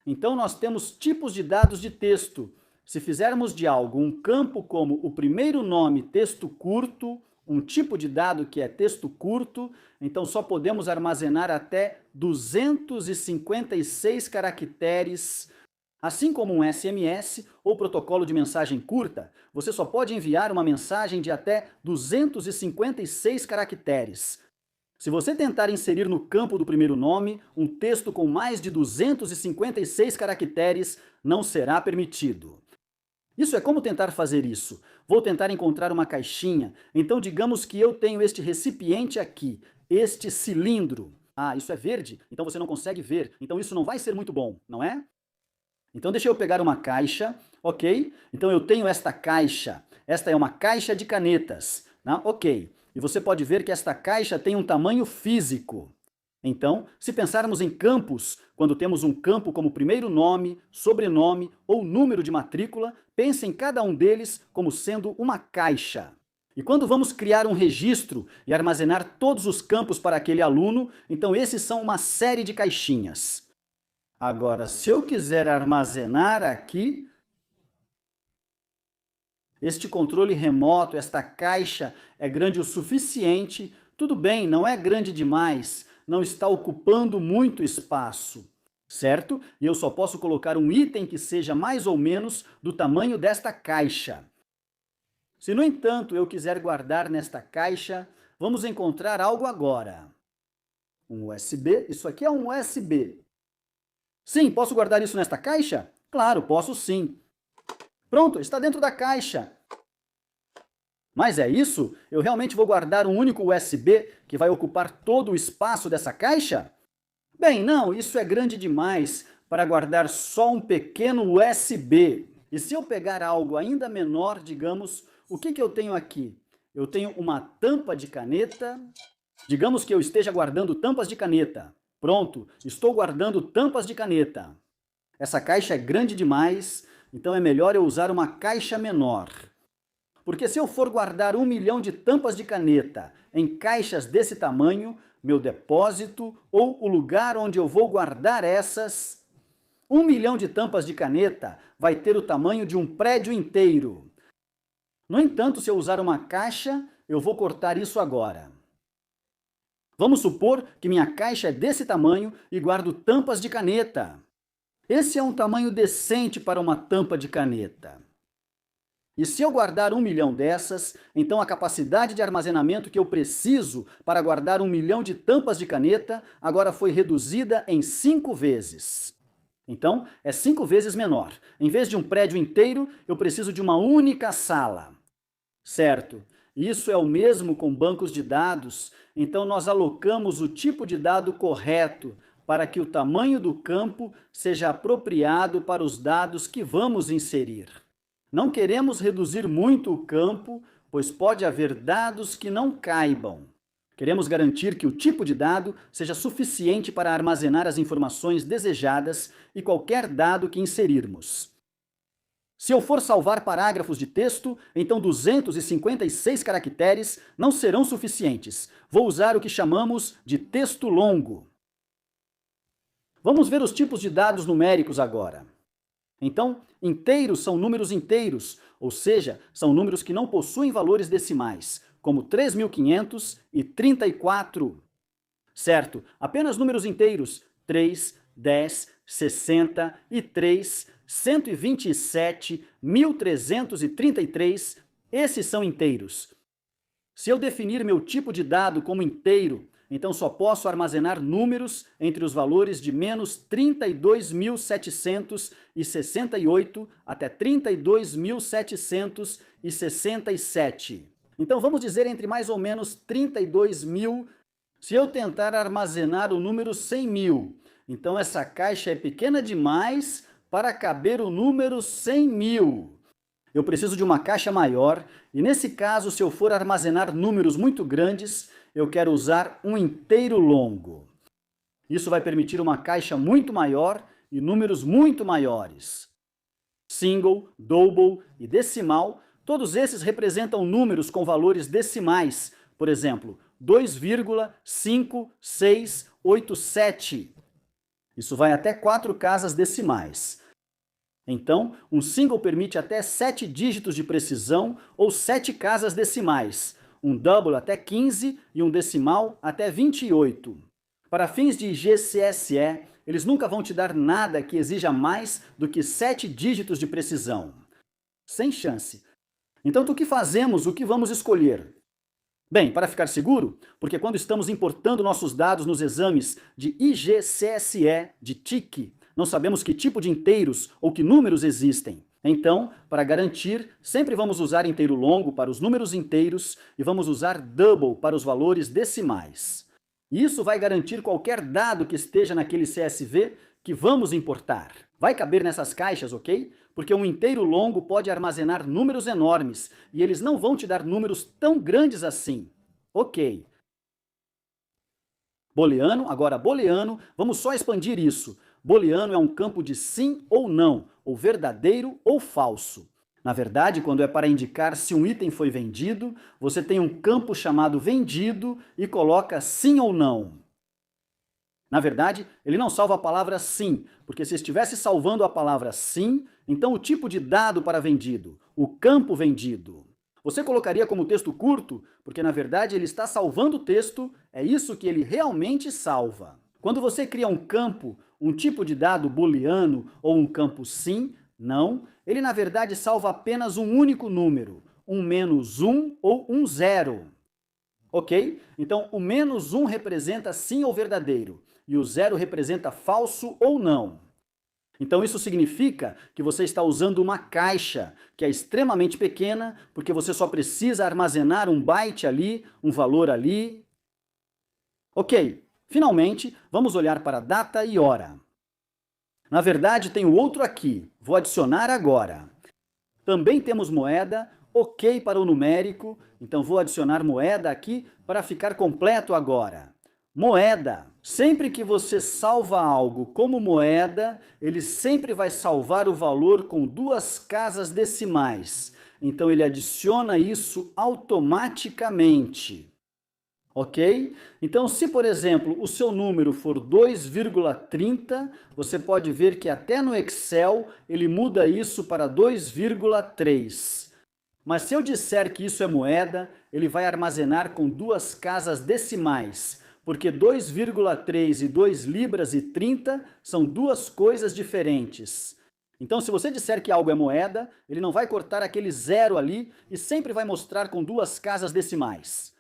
Speaker 1: Então, nós temos tipos de dados de texto. Se fizermos de algo um campo como o primeiro nome texto curto, um tipo de dado que é texto curto, então só podemos armazenar até 256 caracteres. Assim como um SMS ou protocolo de mensagem curta, você só pode enviar uma mensagem de até 256 caracteres. Se você tentar inserir no campo do primeiro nome um texto com mais de 256 caracteres, não será permitido. Isso é como tentar fazer isso. Vou tentar encontrar uma caixinha. Então digamos que eu tenho este recipiente aqui, este cilindro. Ah, isso é verde? Então você não consegue ver. Então isso não vai ser muito bom, não é? Então deixa eu pegar uma caixa, ok? Então eu tenho esta caixa. Esta é uma caixa de canetas, né? Ok. E você pode ver que esta caixa tem um tamanho físico. Então, se pensarmos em campos, quando temos um campo como primeiro nome, sobrenome ou número de matrícula, pense em cada um deles como sendo uma caixa. E quando vamos criar um registro e armazenar todos os campos para aquele aluno, então esses são uma série de caixinhas. Agora, se eu quiser armazenar aqui, este controle remoto, esta caixa é grande o suficiente, tudo bem, não é grande demais, não está ocupando muito espaço, certo? E eu só posso colocar um item que seja mais ou menos do tamanho desta caixa. Se, no entanto, eu quiser guardar nesta caixa, vamos encontrar algo agora. Um USB, isso aqui é um USB. Sim, posso guardar isso nesta caixa? Claro, posso sim. Pronto, está dentro da caixa. Mas é isso? Eu realmente vou guardar um único USB que vai ocupar todo o espaço dessa caixa? Bem, não, isso é grande demais para guardar só um pequeno USB. E se eu pegar algo ainda menor, digamos, o que eu tenho aqui? Eu tenho uma tampa de caneta. Digamos que eu esteja guardando tampas de caneta. Pronto, estou guardando tampas de caneta. Essa caixa é grande demais, então é melhor eu usar uma caixa menor. Porque se eu for guardar 1 milhão de tampas de caneta em caixas desse tamanho, meu depósito ou o lugar onde eu vou guardar essas, 1 milhão de tampas de caneta vai ter o tamanho de um prédio inteiro. No entanto, se eu usar uma caixa, eu vou cortar isso agora. Vamos supor que minha caixa é desse tamanho e guardo tampas de caneta. Esse é um tamanho decente para uma tampa de caneta. E se eu guardar 1 milhão dessas, então a capacidade de armazenamento que eu preciso para guardar 1 milhão de tampas de caneta agora foi reduzida em 5 vezes. Então, é 5 vezes menor. Em vez de um prédio inteiro, eu preciso de uma única sala. Certo? Isso é o mesmo com bancos de dados, então nós alocamos o tipo de dado correto para que o tamanho do campo seja apropriado para os dados que vamos inserir. Não queremos reduzir muito o campo, pois pode haver dados que não caibam. Queremos garantir que o tipo de dado seja suficiente para armazenar as informações desejadas e qualquer dado que inserirmos. Se eu for salvar parágrafos de texto, então 256 caracteres não serão suficientes. Vou usar o que chamamos de texto longo. Vamos ver os tipos de dados numéricos agora. Então, inteiros são números inteiros, ou seja, são números que não possuem valores decimais, como 3.500 e 34. Certo, apenas números inteiros, 3, 10, 63, 127, 1333, esses são inteiros. Se eu definir meu tipo de dado como inteiro, então só posso armazenar números entre os valores de menos 32.768 até 32.767. Então vamos dizer entre mais ou menos 32.000. Se eu tentar armazenar o número 100.000, então essa caixa é pequena demais para caber o número 100.000. Eu preciso de uma caixa maior, e nesse caso, se eu for armazenar números muito grandes, eu quero usar um inteiro longo. Isso vai permitir uma caixa muito maior e números muito maiores. Single, double e decimal, todos esses representam números com valores decimais. Por exemplo, 2,5687. Isso vai até 4 casas decimais. Então, um single permite até 7 dígitos de precisão ou 7 casas decimais, um double até 15 e um decimal até 28. Para fins de GCSE, eles nunca vão te dar nada que exija mais do que 7 dígitos de precisão. Sem chance. Então, do que fazemos, o que vamos escolher? Bem, para ficar seguro, porque quando estamos importando nossos dados nos exames de IGCSE, de TIC, não sabemos que tipo de inteiros ou que números existem. Então, para garantir, sempre vamos usar inteiro longo para os números inteiros e vamos usar double para os valores decimais. Isso vai garantir qualquer dado que esteja naquele CSV que vamos importar. Vai caber nessas caixas, ok? Porque um inteiro longo pode armazenar números enormes e eles não vão te dar números tão grandes assim. Ok. Booleano, agora booleano, vamos só expandir isso. Booleano é um campo de sim ou não, ou verdadeiro ou falso. Na verdade, quando é para indicar se um item foi vendido, você tem um campo chamado vendido e coloca sim ou não. Na verdade, ele não salva a palavra sim, porque se estivesse salvando a palavra sim, então o tipo de dado para vendido, o campo vendido. Você colocaria como texto curto, porque na verdade ele está salvando o texto, é isso que ele realmente salva. Quando você cria um campo, um tipo de dado booleano ou um campo sim, não, ele na verdade salva apenas um único número, um -1 ou um 0. Ok? Então o -1 representa sim ou verdadeiro, e o 0 representa falso ou não. Então isso significa que você está usando uma caixa, que é extremamente pequena, porque você só precisa armazenar um byte ali, um valor ali. Ok, finalmente, vamos olhar para data e hora. Na verdade, tem o outro aqui, vou adicionar agora. Também temos moeda, ok para o numérico, então vou adicionar moeda aqui para ficar completo agora. Moeda. Sempre que você salva algo como moeda, ele sempre vai salvar o valor com 2 casas decimais. Então ele adiciona isso automaticamente. Ok? Então, se por exemplo o seu número for 2,30, você pode ver que até no Excel ele muda isso para 2,3. Mas se eu disser que isso é moeda, ele vai armazenar com 2 casas decimais, porque 2,3 e 2 libras e 30 são 2 coisas diferentes. Então, se você disser que algo é moeda, ele não vai cortar aquele 0 ali e sempre vai mostrar com 2 casas decimais.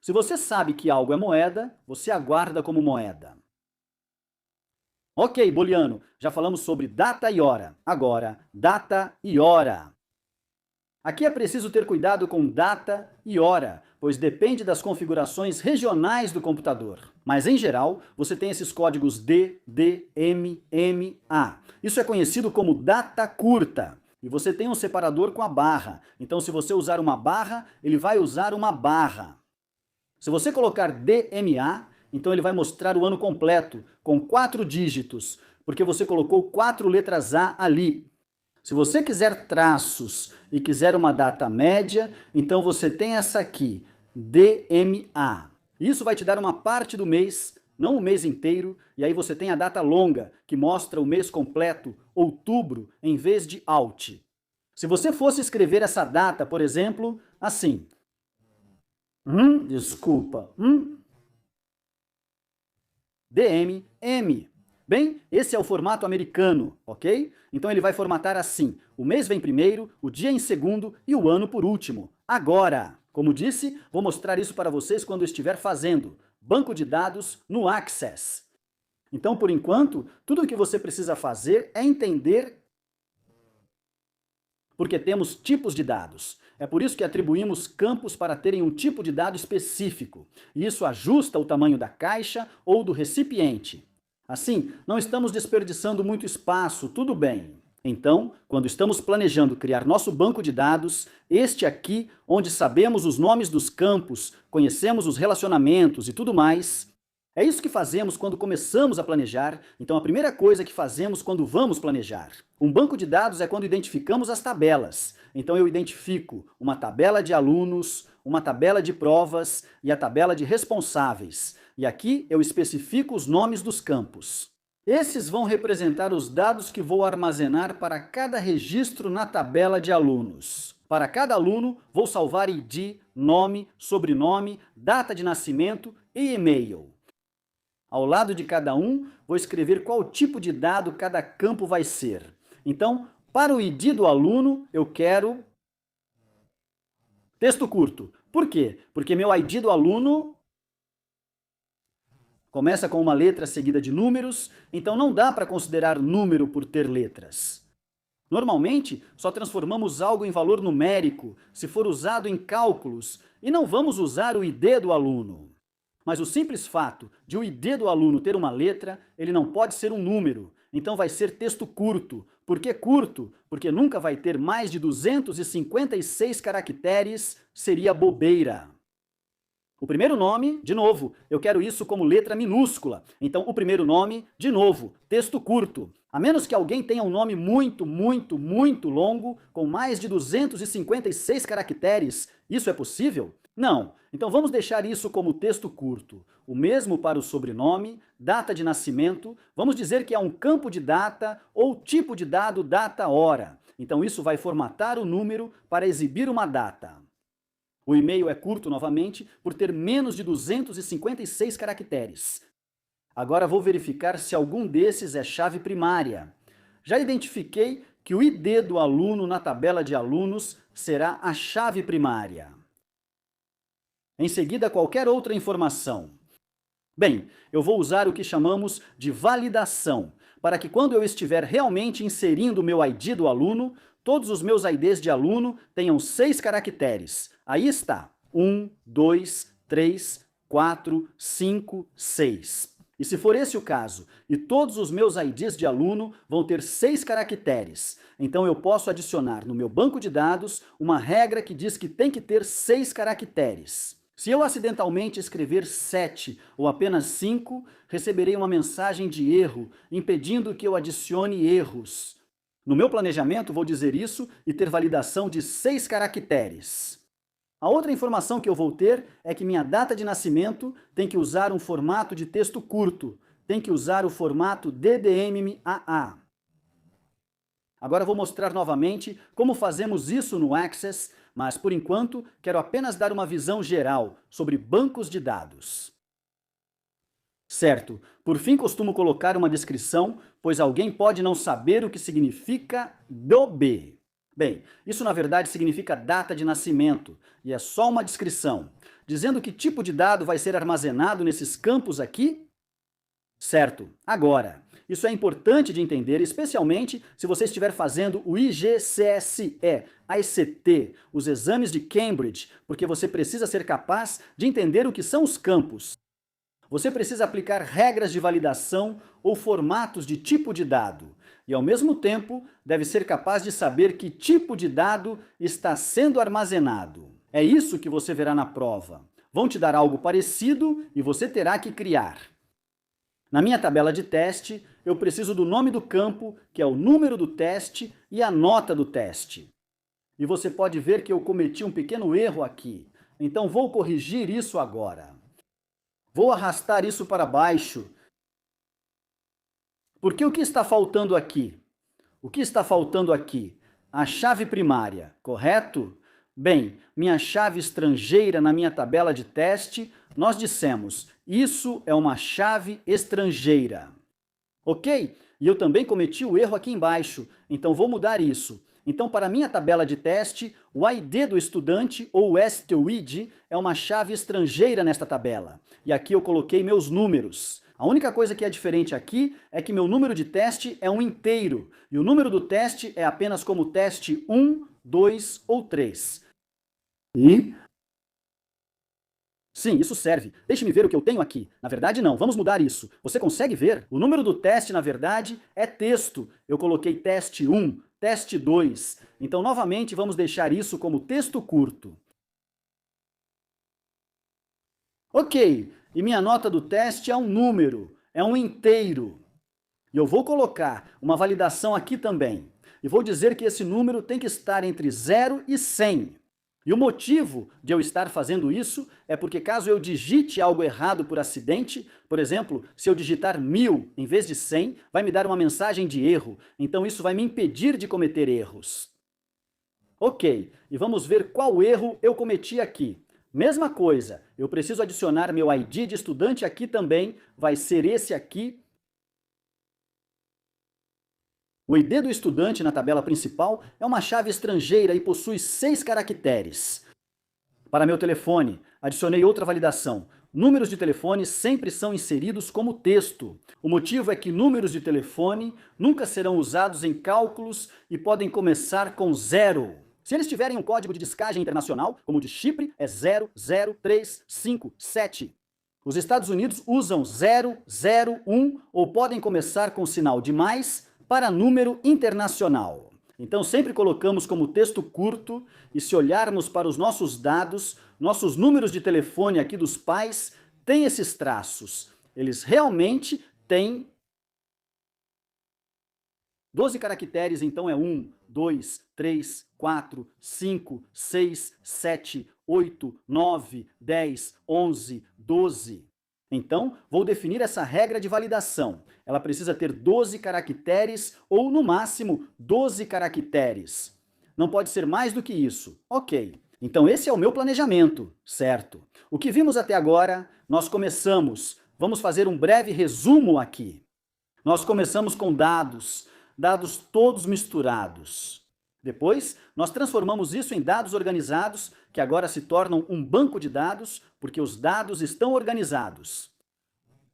Speaker 1: Se você sabe que algo é moeda, você aguarda como moeda. Ok, booleano, já falamos sobre data e hora. Agora, data e hora. Aqui é preciso ter cuidado com data e hora, pois depende das configurações regionais do computador. Mas, em geral, você tem esses códigos D, D, M, M, A. Isso é conhecido como data curta. E você tem um separador com a barra. Então, se você usar uma barra, ele vai usar uma barra. Se você colocar DMA, então ele vai mostrar o ano completo, com 4 dígitos, porque você colocou 4 letras A ali. Se você quiser traços e quiser uma data média, então você tem essa aqui, DMA. Isso vai te dar uma parte do mês, não o mês inteiro, e aí você tem a data longa, que mostra o mês completo, outubro, em vez de Alt. Se você fosse escrever essa data, por exemplo, assim... DMM. Bem, esse é o formato americano, ok? Então ele vai formatar assim, o mês vem primeiro, o dia em segundo e o ano por último. Agora, como disse, vou mostrar isso para vocês quando estiver fazendo banco de dados no Access. Então, por enquanto, tudo o que você precisa fazer é entender porque temos tipos de dados. É por isso que atribuímos campos para terem um tipo de dado específico. E isso ajusta o tamanho da caixa ou do recipiente. Assim, não estamos desperdiçando muito espaço, tudo bem. Então, quando estamos planejando criar nosso banco de dados, este aqui, onde sabemos os nomes dos campos, conhecemos os relacionamentos e tudo mais, É isso que fazemos quando começamos a planejar, então a primeira coisa que fazemos quando vamos planejar. Um banco de dados é quando identificamos as tabelas. Então eu identifico uma tabela de alunos, uma tabela de provas e a tabela de responsáveis. E aqui eu especifico os nomes dos campos. Esses vão representar os dados que vou armazenar para cada registro na tabela de alunos. Para cada aluno, vou salvar ID, nome, sobrenome, data de nascimento e e-mail. Ao lado de cada um, vou escrever qual tipo de dado cada campo vai ser. Então, para o ID do aluno, eu quero texto curto. Por quê? Porque meu ID do aluno começa com uma letra seguida de números, então não dá para considerar número por ter letras. Normalmente, só transformamos algo em valor numérico se for usado em cálculos e não vamos usar o ID do aluno. Mas o simples fato de o ID do aluno ter uma letra, ele não pode ser um número, então vai ser texto curto. Por que curto? Porque nunca vai ter mais de 256 caracteres, seria bobeira. O primeiro nome, de novo, eu quero isso como letra minúscula. Então, o primeiro nome, de novo, texto curto. A menos que alguém tenha um nome muito longo, com mais de 256 caracteres, isso é possível? Não. Então vamos deixar isso como texto curto. O mesmo para o sobrenome, data de nascimento, vamos dizer que é um campo de data ou tipo de dado data-hora. Então isso vai formatar o número para exibir uma data. O e-mail é curto novamente por ter menos de 256 caracteres. Agora vou verificar se algum desses é chave primária. Já identifiquei que o ID do aluno na tabela de alunos será a chave primária. Em seguida, qualquer outra informação. Bem, eu vou usar o que chamamos de validação, para que quando eu estiver realmente inserindo o meu ID do aluno, todos os meus IDs de aluno tenham 6 caracteres. Aí está, 1, 2, 3, 4, 5, 6. E se for esse o caso, e todos os meus IDs de aluno vão ter 6 caracteres, então eu posso adicionar no meu banco de dados uma regra que diz que tem que ter 6 caracteres. Se eu acidentalmente escrever 7 ou apenas 5, receberei uma mensagem de erro, impedindo que eu adicione erros. No meu planejamento, vou dizer isso e ter validação de 6 caracteres. A outra informação que eu vou ter é que minha data de nascimento tem que usar um formato de texto curto, tem que usar o formato DDMMAA. Agora vou mostrar novamente como fazemos isso no Access, mas por enquanto quero apenas dar uma visão geral sobre bancos de dados. Certo, por fim costumo colocar uma descrição, pois alguém pode não saber o que significa DOB. Bem, isso na verdade significa data de nascimento, e é só uma descrição. Dizendo que tipo de dado vai ser armazenado nesses campos aqui? Certo, agora, isso é importante de entender, especialmente se você estiver fazendo o IGCSE, ICT, os exames de Cambridge, porque você precisa ser capaz de entender o que são os campos. Você precisa aplicar regras de validação ou formatos de tipo de dado, e ao mesmo tempo deve ser capaz de saber que tipo de dado está sendo armazenado. É isso que você verá na prova. Vão te dar algo parecido e você terá que criar. Na minha tabela de teste, eu preciso do nome do campo, que é o número do teste, e a nota do teste. E você pode ver que eu cometi um pequeno erro aqui, então vou corrigir isso agora. Vou arrastar isso para baixo. Porque o que está faltando aqui? O que está faltando aqui? A chave primária, correto? Bem, minha chave estrangeira na minha tabela de teste, nós dissemos, isso é uma chave estrangeira. Ok? E eu também cometi o erro aqui embaixo, então vou mudar isso. Então, para minha tabela de teste, o ID do estudante, ou o STUID, é uma chave estrangeira nesta tabela. E aqui eu coloquei meus números. A única coisa que é diferente aqui é que meu número de teste é um inteiro, e o número do teste é apenas como teste 1, 2 ou 3. E... sim, isso serve. Deixe-me ver o que eu tenho aqui. Na verdade, não. Vamos mudar isso. Você consegue ver? O número do teste, na verdade, é texto. Eu coloquei teste 1, teste 2. Então, novamente, vamos deixar isso como texto curto. Ok, e minha nota do teste é um número, é um inteiro. E eu vou colocar uma validação aqui também. E vou dizer que esse número tem que estar entre 0 e 100. E o motivo de eu estar fazendo isso é porque caso eu digite algo errado por acidente, por exemplo, se eu digitar 1000 em vez de 100, vai me dar uma mensagem de erro. Então isso vai me impedir de cometer erros. Ok, e vamos ver qual erro eu cometi aqui. Mesma coisa, eu preciso adicionar meu ID de estudante aqui também, vai ser esse aqui. O ID do estudante na tabela principal é uma chave estrangeira e possui 6 caracteres. Para meu telefone, adicionei outra validação. Números de telefone sempre são inseridos como texto. O motivo é que números de telefone nunca serão usados em cálculos e podem começar com 0. Se eles tiverem um código de descagem internacional, como o de Chipre, é 00357. Os Estados Unidos usam 001 ou podem começar com o sinal de mais para número internacional. Então sempre colocamos como texto curto e se olharmos para os nossos dados, nossos números de telefone aqui dos pais têm esses traços. Eles realmente têm 12 caracteres, então é 1, 2, 3, 4, 5, 6, 7, 8, 9, 10, 11, 12. Então, vou definir essa regra de validação. Ela precisa ter 12 caracteres ou, no máximo, 12 caracteres. Não pode ser mais do que isso. Ok. Então, esse é o meu planejamento, certo? O que vimos até agora, nós começamos. Vamos fazer um breve resumo aqui. Nós começamos com dados todos misturados. Depois, nós transformamos isso em dados organizados, que agora se tornam um banco de dados, porque os dados estão organizados.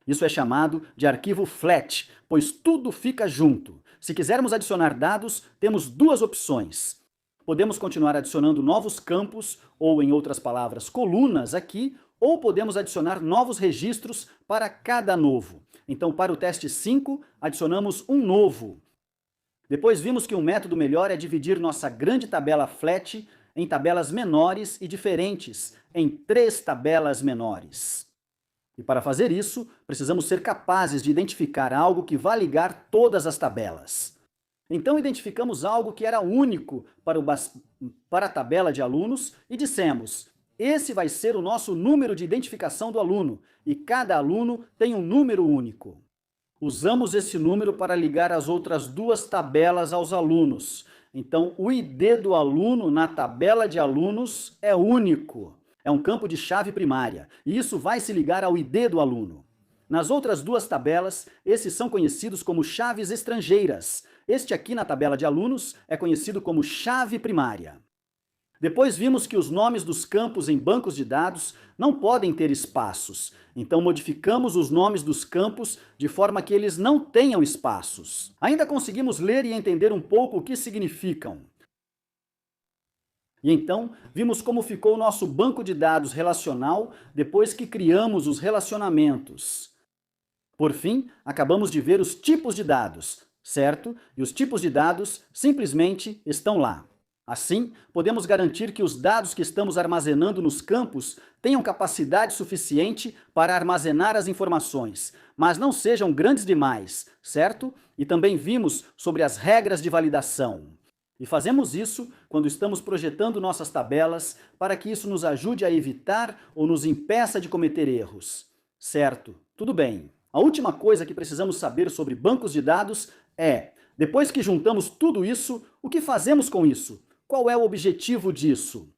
Speaker 1: Isso é chamado de arquivo flat, pois tudo fica junto. Se quisermos adicionar dados, temos duas opções. Podemos continuar adicionando novos campos, ou em outras palavras, colunas aqui, ou podemos adicionar novos registros para cada novo. Então, para o teste 5, adicionamos um novo. Depois vimos que um método melhor é dividir nossa grande tabela flat em tabelas menores e diferentes, em 3 tabelas menores. E para fazer isso, precisamos ser capazes de identificar algo que vá ligar todas as tabelas. Então identificamos algo que era único para a tabela de alunos e dissemos: esse vai ser o nosso número de identificação do aluno, e cada aluno tem um número único. Usamos esse número para ligar as outras duas tabelas aos alunos. Então, o ID do aluno na tabela de alunos é único. É um campo de chave primária, e isso vai se ligar ao ID do aluno. Nas outras duas tabelas, esses são conhecidos como chaves estrangeiras. Este aqui na tabela de alunos é conhecido como chave primária. Depois vimos que os nomes dos campos em bancos de dados não podem ter espaços. Então modificamos os nomes dos campos de forma que eles não tenham espaços. Ainda conseguimos ler e entender um pouco o que significam. E então vimos como ficou o nosso banco de dados relacional depois que criamos os relacionamentos. Por fim, acabamos de ver os tipos de dados, certo? E os tipos de dados simplesmente estão lá. Assim, podemos garantir que os dados que estamos armazenando nos campos tenham capacidade suficiente para armazenar as informações, mas não sejam grandes demais, certo? E também vimos sobre as regras de validação. E fazemos isso quando estamos projetando nossas tabelas para que isso nos ajude a evitar ou nos impeça de cometer erros. Certo? Tudo bem. A última coisa que precisamos saber sobre bancos de dados é, depois que juntamos tudo isso, o que fazemos com isso? Qual é o objetivo disso?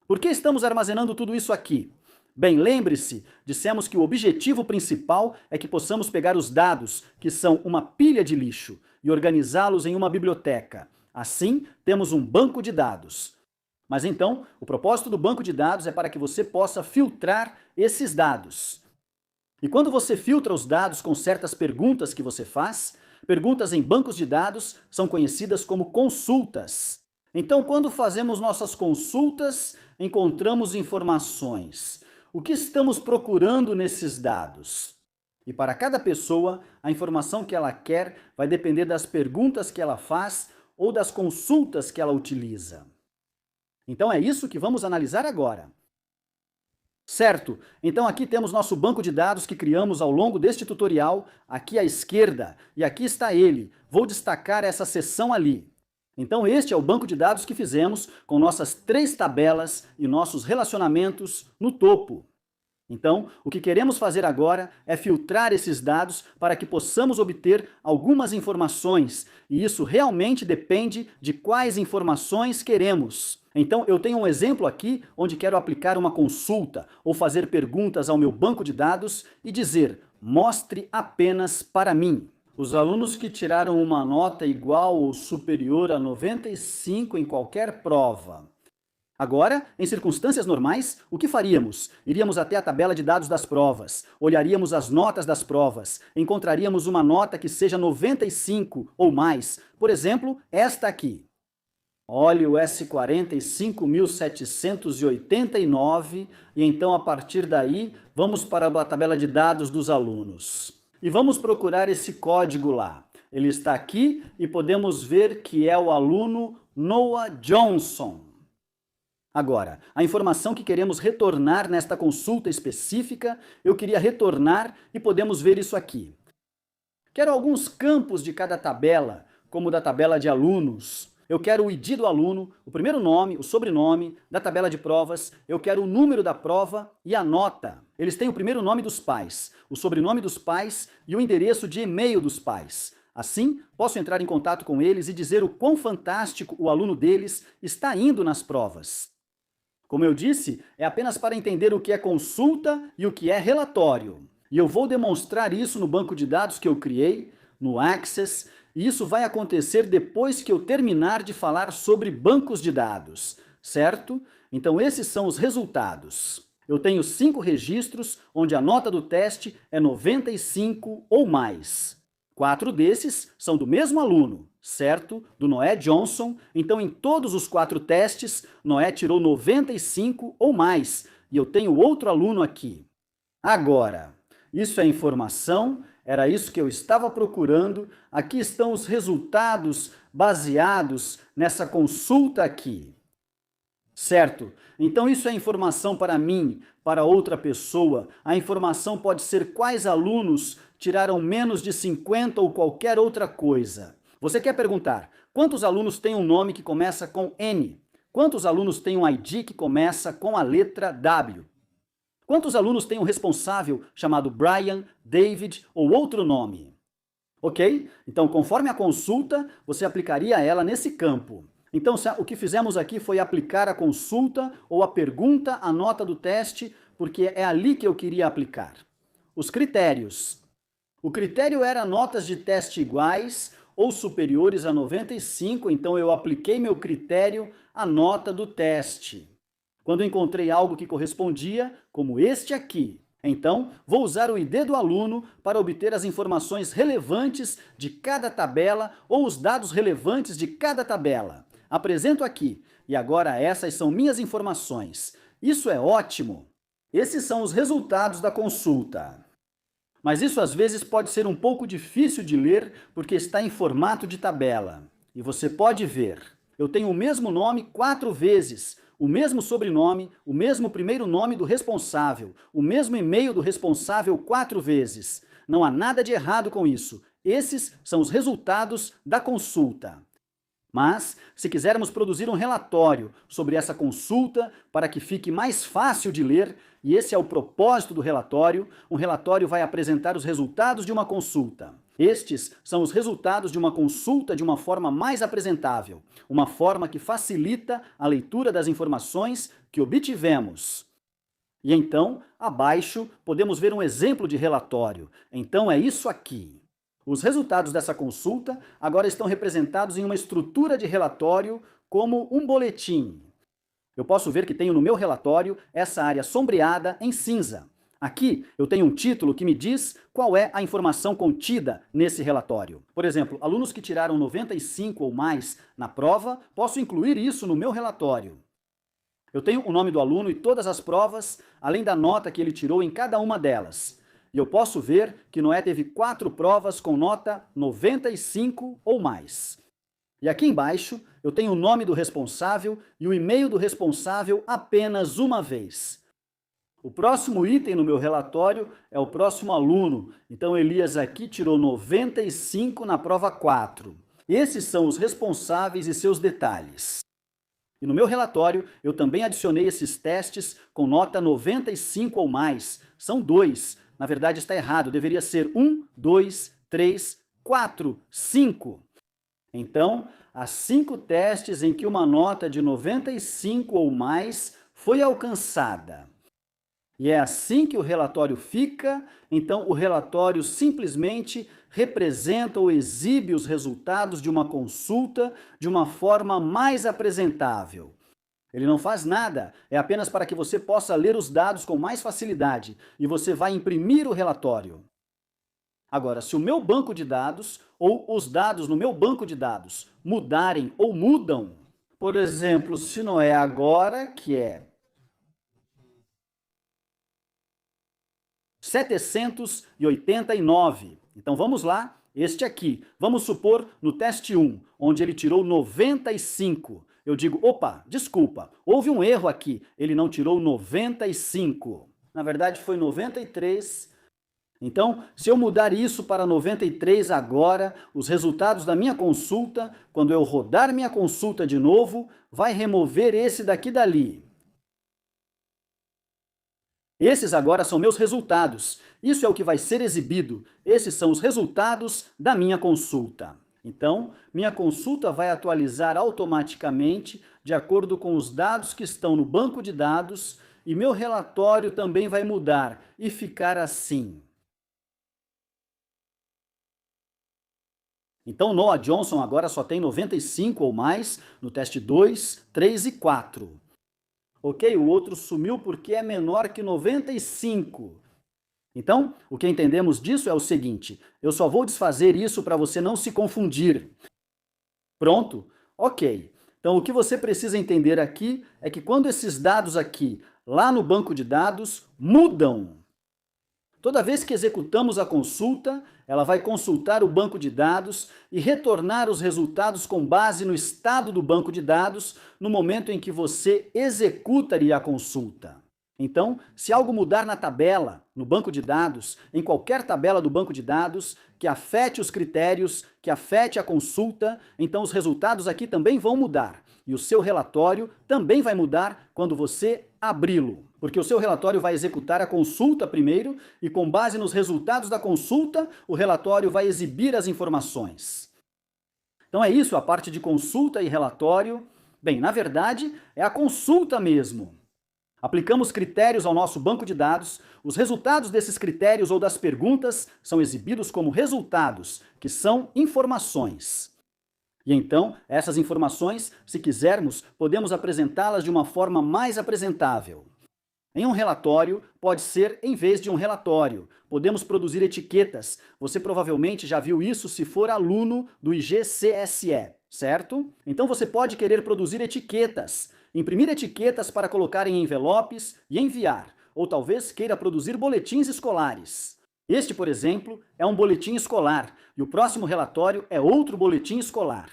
Speaker 1: Por que estamos armazenando tudo isso aqui? Bem, lembre-se, dissemos que o objetivo principal é que possamos pegar os dados, que são uma pilha de lixo, e organizá-los em uma biblioteca. Assim, temos um banco de dados. Mas então, o propósito do banco de dados é para que você possa filtrar esses dados. E quando você filtra os dados com certas perguntas que você faz, perguntas em bancos de dados são conhecidas como consultas. Então, quando fazemos nossas consultas, encontramos informações. O que estamos procurando nesses dados? E para cada pessoa, a informação que ela quer vai depender das perguntas que ela faz ou das consultas que ela utiliza. Então é isso que vamos analisar agora. Certo? Então aqui temos nosso banco de dados que criamos ao longo deste tutorial, aqui à esquerda, e aqui está ele. Vou destacar essa seção ali. Então este é o banco de dados que fizemos com nossas 3 tabelas e nossos relacionamentos no topo. Então, o que queremos fazer agora é filtrar esses dados para que possamos obter algumas informações, e isso realmente depende de quais informações queremos. Então, eu tenho um exemplo aqui onde quero aplicar uma consulta ou fazer perguntas ao meu banco de dados e dizer: mostre apenas para mim. Os alunos que tiraram uma nota igual ou superior a 95 em qualquer prova. Agora, em circunstâncias normais, o que faríamos? Iríamos até a tabela de dados das provas, olharíamos as notas das provas, encontraríamos uma nota que seja 95 ou mais, por exemplo, esta aqui. Olhe o S45.789 e então a partir daí vamos para a tabela de dados dos alunos. E vamos procurar esse código lá. Ele está aqui e podemos ver que é o aluno Noah Johnson. Agora, a informação que queremos retornar nesta consulta específica, eu queria retornar e podemos ver isso aqui. Quero alguns campos de cada tabela, como da tabela de alunos. Eu quero o ID do aluno, o primeiro nome, o sobrenome, da tabela de provas, eu quero o número da prova e a nota. Eles têm o primeiro nome dos pais, o sobrenome dos pais e o endereço de e-mail dos pais. Assim, posso entrar em contato com eles e dizer o quão fantástico o aluno deles está indo nas provas. Como eu disse, é apenas para entender o que é consulta e o que é relatório. E eu vou demonstrar isso no banco de dados que eu criei, no Access, e isso vai acontecer depois que eu terminar de falar sobre bancos de dados, certo? Então esses são os resultados. Eu tenho 5 registros onde a nota do teste é 95 ou mais. 4 desses são do mesmo aluno, certo? Do Noé Johnson. Então, em todos os 4 testes, Noé tirou 95 ou mais. E eu tenho outro aluno aqui. Agora, isso é informação, era isso que eu estava procurando. Aqui estão os resultados baseados nessa consulta aqui. Certo? Então isso é informação para mim, para outra pessoa. A informação pode ser quais alunos tiraram menos de 50 ou qualquer outra coisa. Você quer perguntar, quantos alunos têm um nome que começa com N? Quantos alunos têm um ID que começa com a letra W? Quantos alunos têm um responsável chamado Brian, David ou outro nome? Ok? Então, conforme a consulta, você aplicaria ela nesse campo. Então, o que fizemos aqui foi aplicar a consulta ou a pergunta à nota do teste, porque é ali que eu queria aplicar. Os critérios. O critério era notas de teste iguais ou superiores a 95, então eu apliquei meu critério à nota do teste. Quando encontrei algo que correspondia, como este aqui, então vou usar o ID do aluno para obter as informações relevantes de cada tabela ou os dados relevantes de cada tabela. Apresento aqui, e agora essas são minhas informações. Isso é ótimo! Esses são os resultados da consulta. Mas isso às vezes pode ser um pouco difícil de ler porque está em formato de tabela. E você pode ver, eu tenho o mesmo nome 4 vezes, o mesmo sobrenome, o mesmo primeiro nome do responsável, o mesmo e-mail do responsável 4 vezes. Não há nada de errado com isso. Esses são os resultados da consulta. Mas, se quisermos produzir um relatório sobre essa consulta para que fique mais fácil de ler, e esse é o propósito do relatório, um relatório vai apresentar os resultados de uma consulta. Estes são os resultados de uma consulta de uma forma mais apresentável, uma forma que facilita a leitura das informações que obtivemos. E então, abaixo, podemos ver um exemplo de relatório. Então é isso aqui. Os resultados dessa consulta agora estão representados em uma estrutura de relatório como um boletim. Eu posso ver que tenho no meu relatório essa área sombreada em cinza. Aqui eu tenho um título que me diz qual é a informação contida nesse relatório. Por exemplo, alunos que tiraram 95 ou mais na prova, posso incluir isso no meu relatório. Eu tenho o nome do aluno e todas as provas, além da nota que ele tirou em cada uma delas. E eu posso ver que Noé teve 4 provas com nota 95 ou mais. E aqui embaixo eu tenho o nome do responsável e o e-mail do responsável apenas uma vez. O próximo item no meu relatório é o próximo aluno. Então, Elias aqui tirou 95 na prova 4. Esses são os responsáveis e seus detalhes. E no meu relatório, eu também adicionei esses testes com nota 95 ou mais. São 2. Na verdade, está errado. Deveria ser 1, 2, 3, 4, 5. Então, há 5 testes em que uma nota de 95 ou mais foi alcançada. E é assim que o relatório fica. Então, o relatório simplesmente representa ou exibe os resultados de uma consulta de uma forma mais apresentável. Ele não faz nada, é apenas para que você possa ler os dados com mais facilidade e você vai imprimir o relatório. Agora, se o meu banco de dados ou os dados no meu banco de dados mudarem ou mudam, por exemplo, se não é agora, que é 789. Então vamos lá, este aqui. Vamos supor no teste 1, onde ele tirou 95. Eu digo, opa, desculpa, houve um erro aqui, ele não tirou 95. Na verdade foi 93. Então, se eu mudar isso para 93 agora, os resultados da minha consulta, quando eu rodar minha consulta de novo, vai remover esse daqui dali. Esses agora são meus resultados. Isso é o que vai ser exibido. Esses são os resultados da minha consulta. Então, minha consulta vai atualizar automaticamente de acordo com os dados que estão no banco de dados e meu relatório também vai mudar e ficar assim. Então, Noah Johnson agora só tem 95 ou mais no teste 2, 3 e 4. Ok, o outro sumiu porque é menor que 95. Então, o que entendemos disso é o seguinte, eu só vou desfazer isso para você não se confundir. Pronto? Ok. Então, o que você precisa entender aqui é que quando esses dados aqui, lá no banco de dados, mudam, toda vez que executamos a consulta, ela vai consultar o banco de dados e retornar os resultados com base no estado do banco de dados no momento em que você executaria a consulta. Então, se algo mudar na tabela, no banco de dados, em qualquer tabela do banco de dados, que afete os critérios, que afete a consulta, então os resultados aqui também vão mudar. E o seu relatório também vai mudar quando você abri-lo. Porque o seu relatório vai executar a consulta primeiro e, com base nos resultados da consulta, o relatório vai exibir as informações. Então é isso, a parte de consulta e relatório. Bem, na verdade, é a consulta mesmo. Aplicamos critérios ao nosso banco de dados, os resultados desses critérios ou das perguntas são exibidos como resultados, que são informações. E então, essas informações, se quisermos, podemos apresentá-las de uma forma mais apresentável. Em um relatório, pode ser em vez de um relatório. Podemos produzir etiquetas. Você provavelmente já viu isso se for aluno do IGCSE, certo? Então você pode querer produzir etiquetas, imprimir etiquetas para colocar em envelopes e enviar, ou talvez queira produzir boletins escolares. Este, por exemplo, é um boletim escolar, e o próximo relatório é outro boletim escolar.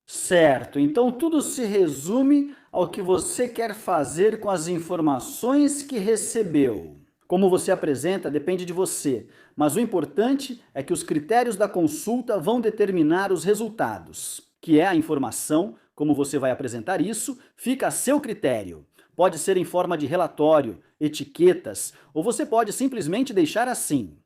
Speaker 1: Certo, então tudo se resume ao que você quer fazer com as informações que recebeu. Como você apresenta depende de você, mas o importante é que os critérios da consulta vão determinar os resultados, que é a informação, como você vai apresentar isso, fica a seu critério. Pode ser em forma de relatório, etiquetas, ou você pode simplesmente deixar assim.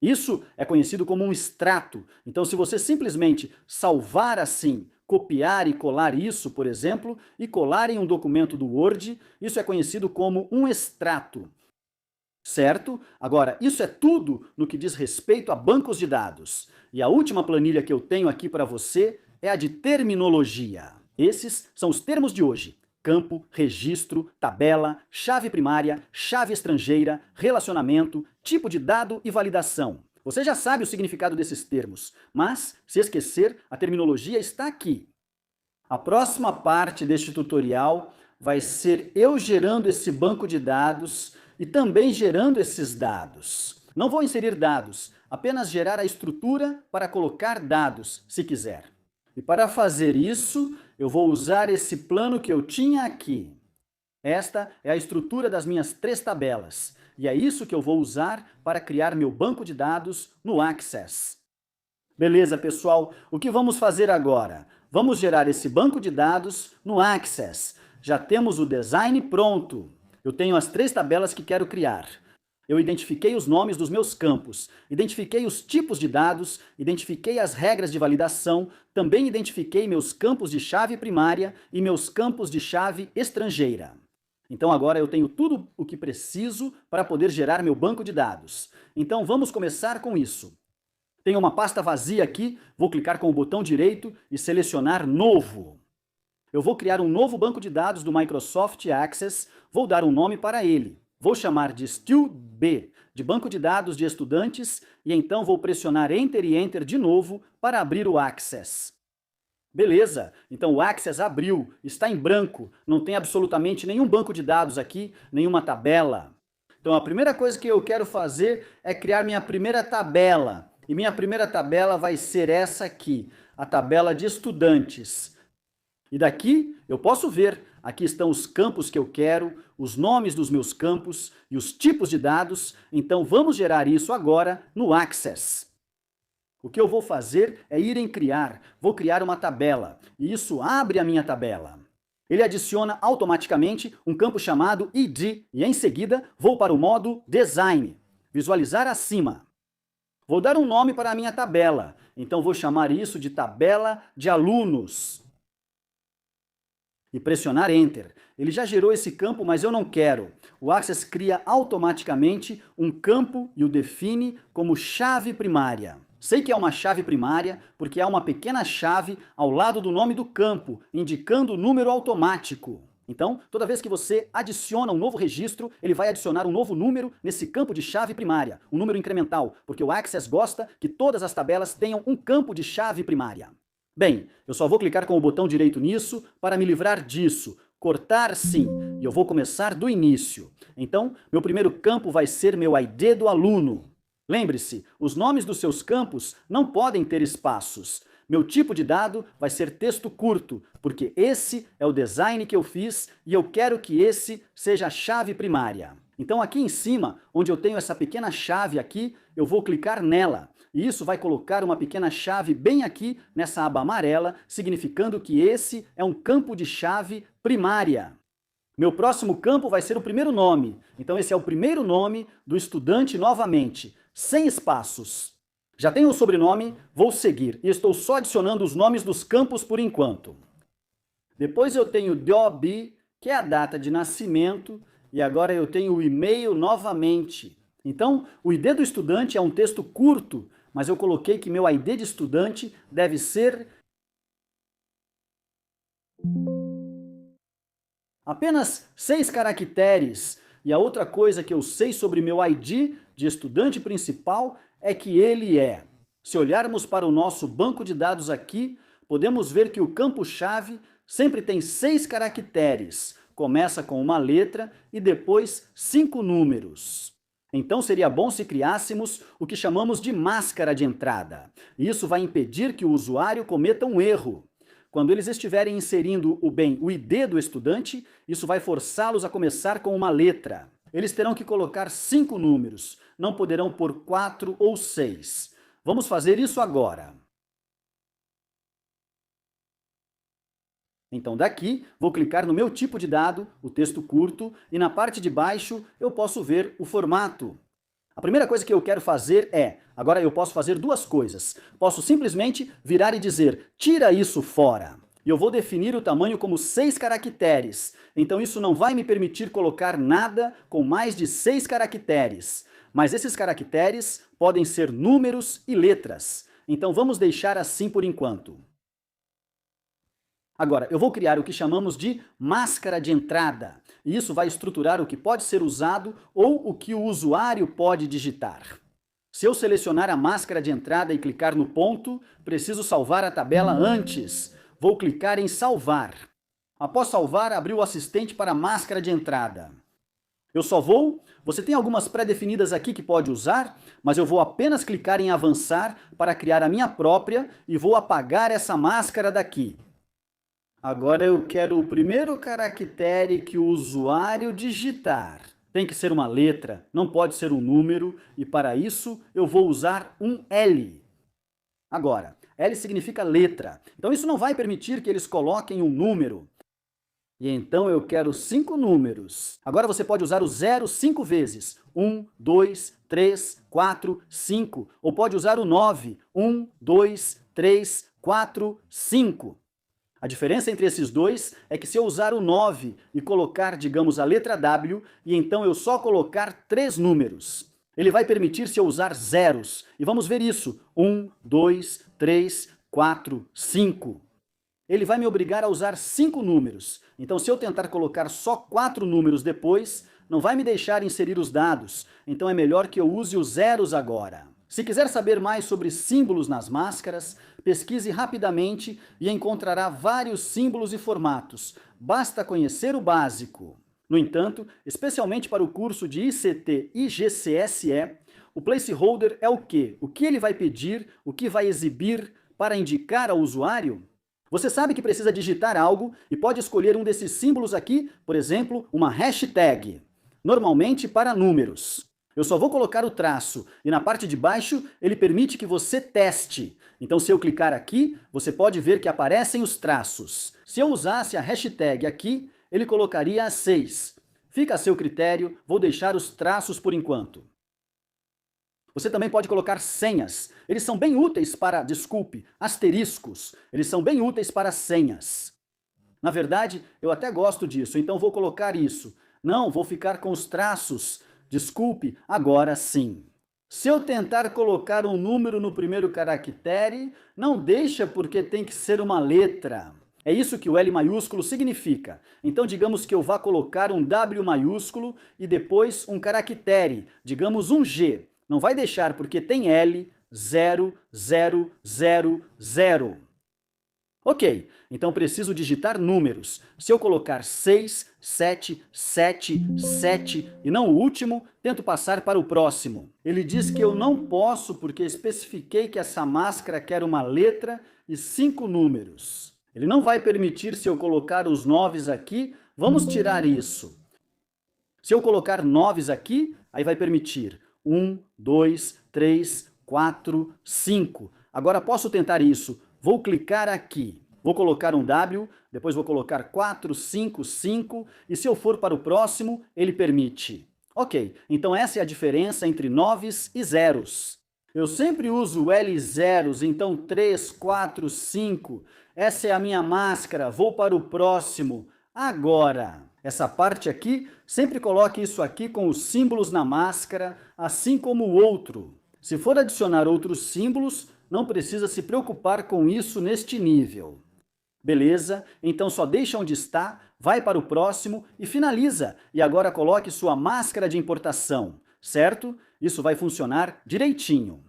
Speaker 1: Isso é conhecido como um extrato. Então, se você simplesmente salvar assim, copiar e colar isso, por exemplo, e colar em um documento do Word, isso é conhecido como um extrato. Certo? Agora, isso é tudo no que diz respeito a bancos de dados. E a última planilha que eu tenho aqui para você é a de terminologia. Esses são os termos de hoje: campo, registro, tabela, chave primária, chave estrangeira, relacionamento, tipo de dado e validação. Você já sabe o significado desses termos, mas, se esquecer, a terminologia está aqui. A próxima parte deste tutorial vai ser eu gerando esse banco de dados e também gerando esses dados. Não vou inserir dados, apenas gerar a estrutura para colocar dados, se quiser. E para fazer isso, eu vou usar esse plano que eu tinha aqui. Esta é a estrutura das minhas 3 tabelas, e é isso que eu vou usar para criar meu banco de dados no Access. Beleza, pessoal? O que vamos fazer agora? Vamos gerar esse banco de dados no Access. Já temos o design pronto. Eu tenho as 3 tabelas que quero criar. Eu identifiquei os nomes dos meus campos, identifiquei os tipos de dados, identifiquei as regras de validação, também identifiquei meus campos de chave primária e meus campos de chave estrangeira. Então agora eu tenho tudo o que preciso para poder gerar meu banco de dados. Então vamos começar com isso. Tenho uma pasta vazia aqui, vou clicar com o botão direito e selecionar Novo. Eu vou criar um novo banco de dados do Microsoft Access, vou dar um nome para ele. Vou chamar de StudB, de banco de dados de estudantes, e então vou pressionar Enter e Enter de novo para abrir o Access. Beleza, então o Access abriu, está em branco, não tem absolutamente nenhum banco de dados aqui, nenhuma tabela. Então a primeira coisa que eu quero fazer é criar minha primeira tabela. E minha primeira tabela vai ser essa aqui, a tabela de estudantes. E daqui eu posso ver, aqui estão os campos que eu quero, os nomes dos meus campos e os tipos de dados. Então vamos gerar isso agora no Access. O que eu vou fazer é ir em Criar, vou criar uma tabela, e isso abre a minha tabela. Ele adiciona automaticamente um campo chamado ID, e em seguida vou para o modo Design, visualizar acima. Vou dar um nome para a minha tabela, então vou chamar isso de tabela de alunos. E pressionar Enter. Ele já gerou esse campo, mas eu não quero. O Access cria automaticamente um campo e o define como chave primária. Sei que é uma chave primária porque há uma pequena chave ao lado do nome do campo, indicando o número automático. Então, toda vez que você adiciona um novo registro, ele vai adicionar um novo número nesse campo de chave primária, um número incremental, porque o Access gosta que todas as tabelas tenham um campo de chave primária. Bem, eu só vou clicar com o botão direito nisso para me livrar disso. Cortar sim, e eu vou começar do início. Então, meu primeiro campo vai ser meu ID do aluno. Lembre-se, os nomes dos seus campos não podem ter espaços. Meu tipo de dado vai ser texto curto, porque esse é o design que eu fiz e eu quero que esse seja a chave primária. Então aqui em cima, onde eu tenho essa pequena chave aqui, eu vou clicar nela. E isso vai colocar uma pequena chave bem aqui nessa aba amarela, significando que esse é um campo de chave primária. Meu próximo campo vai ser o primeiro nome. Então esse é o primeiro nome do estudante novamente, sem espaços. Já tenho o sobrenome, vou seguir, e estou só adicionando os nomes dos campos por enquanto. Depois eu tenho DOB, que é a data de nascimento, e agora eu tenho o e-mail novamente. Então, o ID do estudante é um texto curto, mas eu coloquei que meu ID de estudante deve ser apenas 6 caracteres. E a outra coisa que eu sei sobre meu ID de estudante principal é que ele é. Se olharmos para o nosso banco de dados aqui, podemos ver que o campo-chave sempre tem 6 caracteres. Começa com uma letra e depois 5 números. Então seria bom se criássemos o que chamamos de máscara de entrada. Isso vai impedir que o usuário cometa um erro. Quando eles estiverem inserindo o ID do estudante, isso vai forçá-los a começar com uma letra. Eles terão que colocar 5 números, não poderão pôr 4 ou 6. Vamos fazer isso agora. Então daqui, vou clicar no meu tipo de dado, o texto curto, e na parte de baixo eu posso ver o formato. A primeira coisa que eu quero fazer agora eu posso fazer duas coisas. Posso simplesmente virar e dizer, tira isso fora. E eu vou definir o tamanho como 6 caracteres. Então isso não vai me permitir colocar nada com mais de 6 caracteres. Mas esses caracteres podem ser números e letras. Então vamos deixar assim por enquanto. Agora, eu vou criar o que chamamos de máscara de entrada. E isso vai estruturar o que pode ser usado ou o que o usuário pode digitar. Se eu selecionar a máscara de entrada e clicar no ponto, preciso salvar a tabela antes. Vou clicar em salvar. Após salvar, abrir o assistente para a máscara de entrada. Você tem algumas pré-definidas aqui que pode usar, mas eu vou apenas clicar em avançar para criar a minha própria e vou apagar essa máscara daqui. Agora eu quero o primeiro caractere que o usuário digitar. Tem que ser uma letra, não pode ser um número, e para isso eu vou usar um L. Agora, L significa letra, então isso não vai permitir que eles coloquem um número. E então eu quero 5 números. Agora você pode usar o 0 5 vezes. 1, 2, 3, 4, 5. Ou pode usar o 9. 1, 2, 3, 4, 5. A diferença entre esses dois é que se eu usar o 9 e colocar, digamos, a letra W, e então eu só colocar 3 números, ele vai permitir se eu usar zeros. E vamos ver isso. 1, 2, 3, 4, 5. Ele vai me obrigar a usar 5 números. Então, se eu tentar colocar só 4 números depois, não vai me deixar inserir os dados. Então é melhor que eu use os zeros agora. Se quiser saber mais sobre símbolos nas máscaras, pesquise rapidamente e encontrará vários símbolos e formatos. Basta conhecer o básico. No entanto, especialmente para o curso de ICT e GCSE, o placeholder é o quê? O que ele vai pedir, o que vai exibir para indicar ao usuário? Você sabe que precisa digitar algo e pode escolher um desses símbolos aqui, por exemplo, uma hashtag, normalmente para números. Eu só vou colocar o traço e na parte de baixo ele permite que você teste. Então se eu clicar aqui, você pode ver que aparecem os traços. Se eu usasse a hashtag aqui, ele colocaria as 6. Fica a seu critério, vou deixar os traços por enquanto. Você também pode colocar senhas. Eles são bem úteis para, desculpe, asteriscos. Eles são bem úteis para senhas. Na verdade, eu até gosto disso, então vou colocar isso. Não, vou ficar com os traços. Desculpe, agora sim. Se eu tentar colocar um número no primeiro caractere, não deixa porque tem que ser uma letra. É isso que o L maiúsculo significa. Então digamos que eu vá colocar um W maiúsculo e depois um caractere, digamos um G. Não vai deixar porque tem L, 0, 0, 0, 0. Ok, então preciso digitar números. Se eu colocar 6, 7, 7, 7 e não o último, tento passar para o próximo. Ele diz que eu não posso porque especifiquei que essa máscara quer uma letra e 5 números. Ele não vai permitir se eu colocar os 9 aqui. Vamos tirar isso. Se eu colocar 9 aqui, aí vai permitir 1, 2, 3, 4, 5. Agora posso tentar isso. Vou clicar aqui. Vou colocar um W, depois vou colocar 4, 5, 5. E se eu for para o próximo, ele permite. Ok, então essa é a diferença entre 9s e zeros. Eu sempre uso L zeros, então 3, 4, 5. Essa é a minha máscara, vou para o próximo. Agora, essa parte aqui, sempre coloque isso aqui com os símbolos na máscara, assim como o outro. Se for adicionar outros símbolos, não precisa se preocupar com isso neste nível. Beleza? Então só deixa onde está, vai para o próximo e finaliza. E agora coloque sua máscara de importação, certo? Isso vai funcionar direitinho.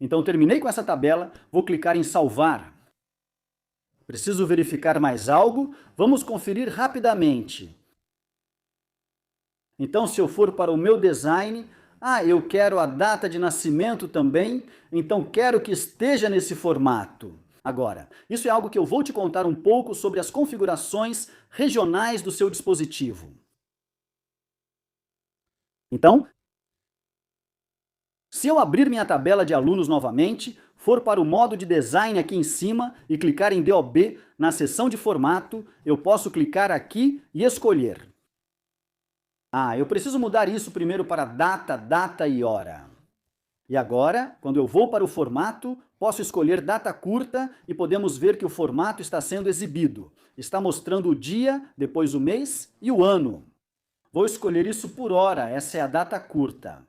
Speaker 1: Então terminei com essa tabela, vou clicar em salvar. Preciso verificar mais algo? Vamos conferir rapidamente. Então, se eu for para o meu design, eu quero a data de nascimento também, então quero que esteja nesse formato. Agora, isso é algo que eu vou te contar um pouco sobre as configurações regionais do seu dispositivo. Então, se eu abrir minha tabela de alunos novamente, for para o modo de design aqui em cima e clicar em DOB na seção de formato, eu posso clicar aqui e escolher. Eu preciso mudar isso primeiro para data, data e hora. E agora, quando eu vou para o formato, posso escolher data curta e podemos ver que o formato está sendo exibido. Está mostrando o dia, depois o mês e o ano. Vou escolher isso por hora, essa é a data curta.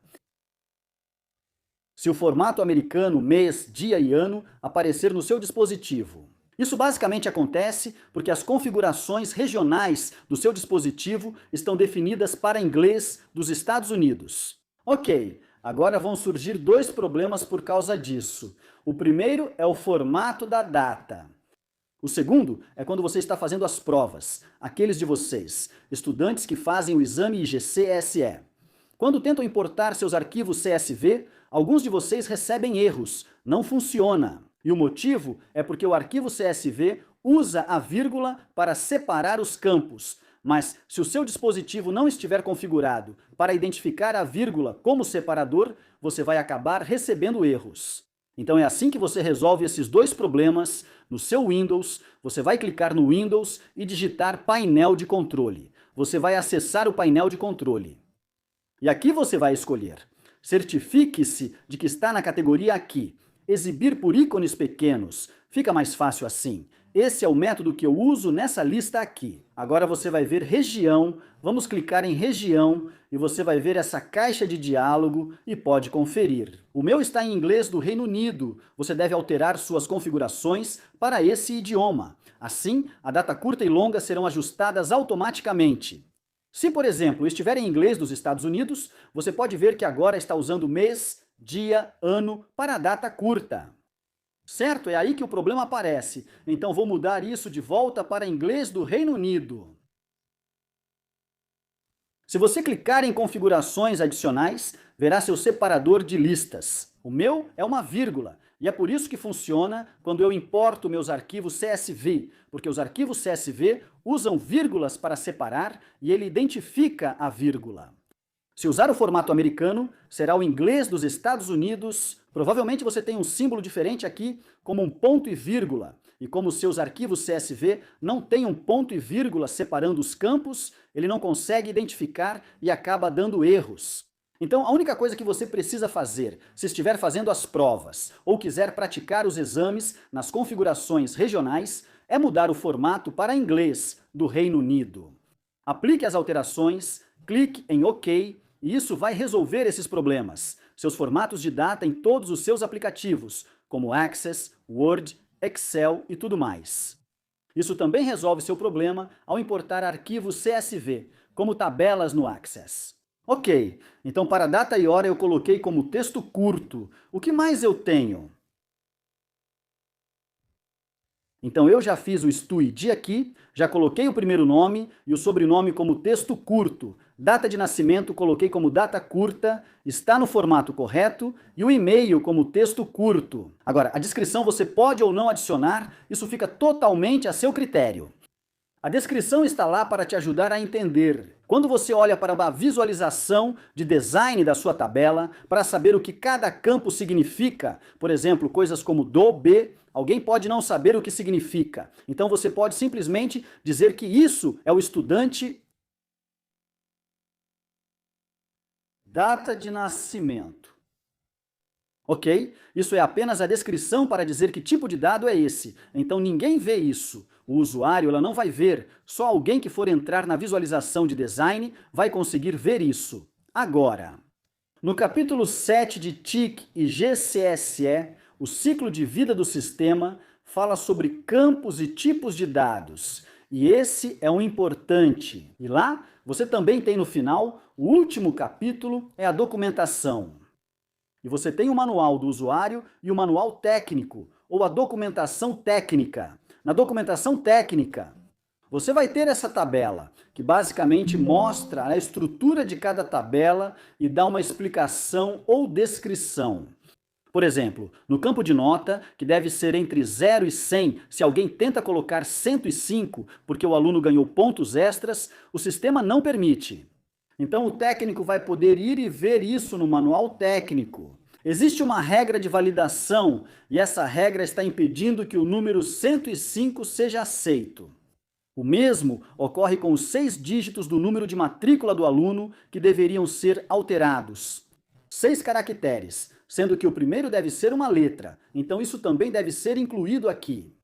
Speaker 1: Se o formato americano, mês, dia e ano aparecer no seu dispositivo. Isso basicamente acontece porque as configurações regionais do seu dispositivo estão definidas para inglês dos Estados Unidos. Ok, agora vão surgir 2 problemas por causa disso. O primeiro é o formato da data. O segundo é quando você está fazendo as provas, aqueles de vocês, estudantes que fazem o exame IGCSE. Quando tentam importar seus arquivos CSV, alguns de vocês recebem erros, não funciona. E o motivo é porque o arquivo CSV usa a vírgula para separar os campos. Mas se o seu dispositivo não estiver configurado para identificar a vírgula como separador, você vai acabar recebendo erros. Então é assim que você resolve esses dois problemas no seu Windows. Você vai clicar no Windows e digitar painel de controle. Você vai acessar o painel de controle. E aqui você vai escolher. Certifique-se de que está na categoria aqui. Exibir por ícones pequenos. Fica mais fácil assim. Esse é o método que eu uso nessa lista aqui. Agora você vai ver região, vamos clicar em região e você vai ver essa caixa de diálogo e pode conferir. O meu está em inglês do Reino Unido, você deve alterar suas configurações para esse idioma. Assim, a data curta e longa serão ajustadas automaticamente. Se, por exemplo, estiver em inglês dos Estados Unidos, você pode ver que agora está usando mês, dia, ano para a data curta. Certo? É aí que o problema aparece. Então vou mudar isso de volta para inglês do Reino Unido. Se você clicar em configurações adicionais, verá seu separador de listas. O meu é uma vírgula, e é por isso que funciona quando eu importo meus arquivos CSV, porque os arquivos CSV usam vírgulas para separar e ele identifica a vírgula. Se usar o formato americano, será o inglês dos Estados Unidos. Provavelmente você tem um símbolo diferente aqui, como um ponto e vírgula. E como seus arquivos CSV não têm um ponto e vírgula separando os campos, ele não consegue identificar e acaba dando erros. Então, a única coisa que você precisa fazer, se estiver fazendo as provas ou quiser praticar os exames nas configurações regionais, é mudar o formato para inglês do Reino Unido. Aplique as alterações, clique em OK, e isso vai resolver esses problemas. Seus formatos de data em todos os seus aplicativos, como Access, Word, Excel e tudo mais. Isso também resolve seu problema ao importar arquivos CSV, como tabelas no Access. Ok, então para data e hora eu coloquei como texto curto. O que mais eu tenho? Então eu já fiz o StuID aqui, já coloquei o primeiro nome e o sobrenome como texto curto. Data de nascimento coloquei como data curta, está no formato correto, e o e-mail como texto curto. Agora, a descrição você pode ou não adicionar, isso fica totalmente a seu critério. A descrição está lá para te ajudar a entender. Quando você olha para uma visualização de design da sua tabela, para saber o que cada campo significa, por exemplo, coisas como do, be, alguém pode não saber o que significa. Então você pode simplesmente dizer que isso é o estudante. Data de nascimento. Ok? Isso é apenas a descrição para dizer que tipo de dado é esse. Então ninguém vê isso. O usuário ela não vai ver. Só alguém que for entrar na visualização de design vai conseguir ver isso. Agora, no capítulo 7 de TIC e GCSE, o ciclo de vida do sistema fala sobre campos e tipos de dados. E esse é um importante. E lá, você também tem no final, o último capítulo é a documentação. E você tem o manual do usuário e o manual técnico, ou a documentação técnica. Na documentação técnica, você vai ter essa tabela, que basicamente mostra a estrutura de cada tabela e dá uma explicação ou descrição. Por exemplo, no campo de nota, que deve ser entre 0 e 100, se alguém tenta colocar 105 porque o aluno ganhou pontos extras, o sistema não permite. Então o técnico vai poder ir e ver isso no manual técnico. Existe uma regra de validação e essa regra está impedindo que o número 105 seja aceito. O mesmo ocorre com os 6 dígitos do número de matrícula do aluno que deveriam ser alterados. 6 caracteres, sendo que o primeiro deve ser uma letra, então isso também deve ser incluído aqui.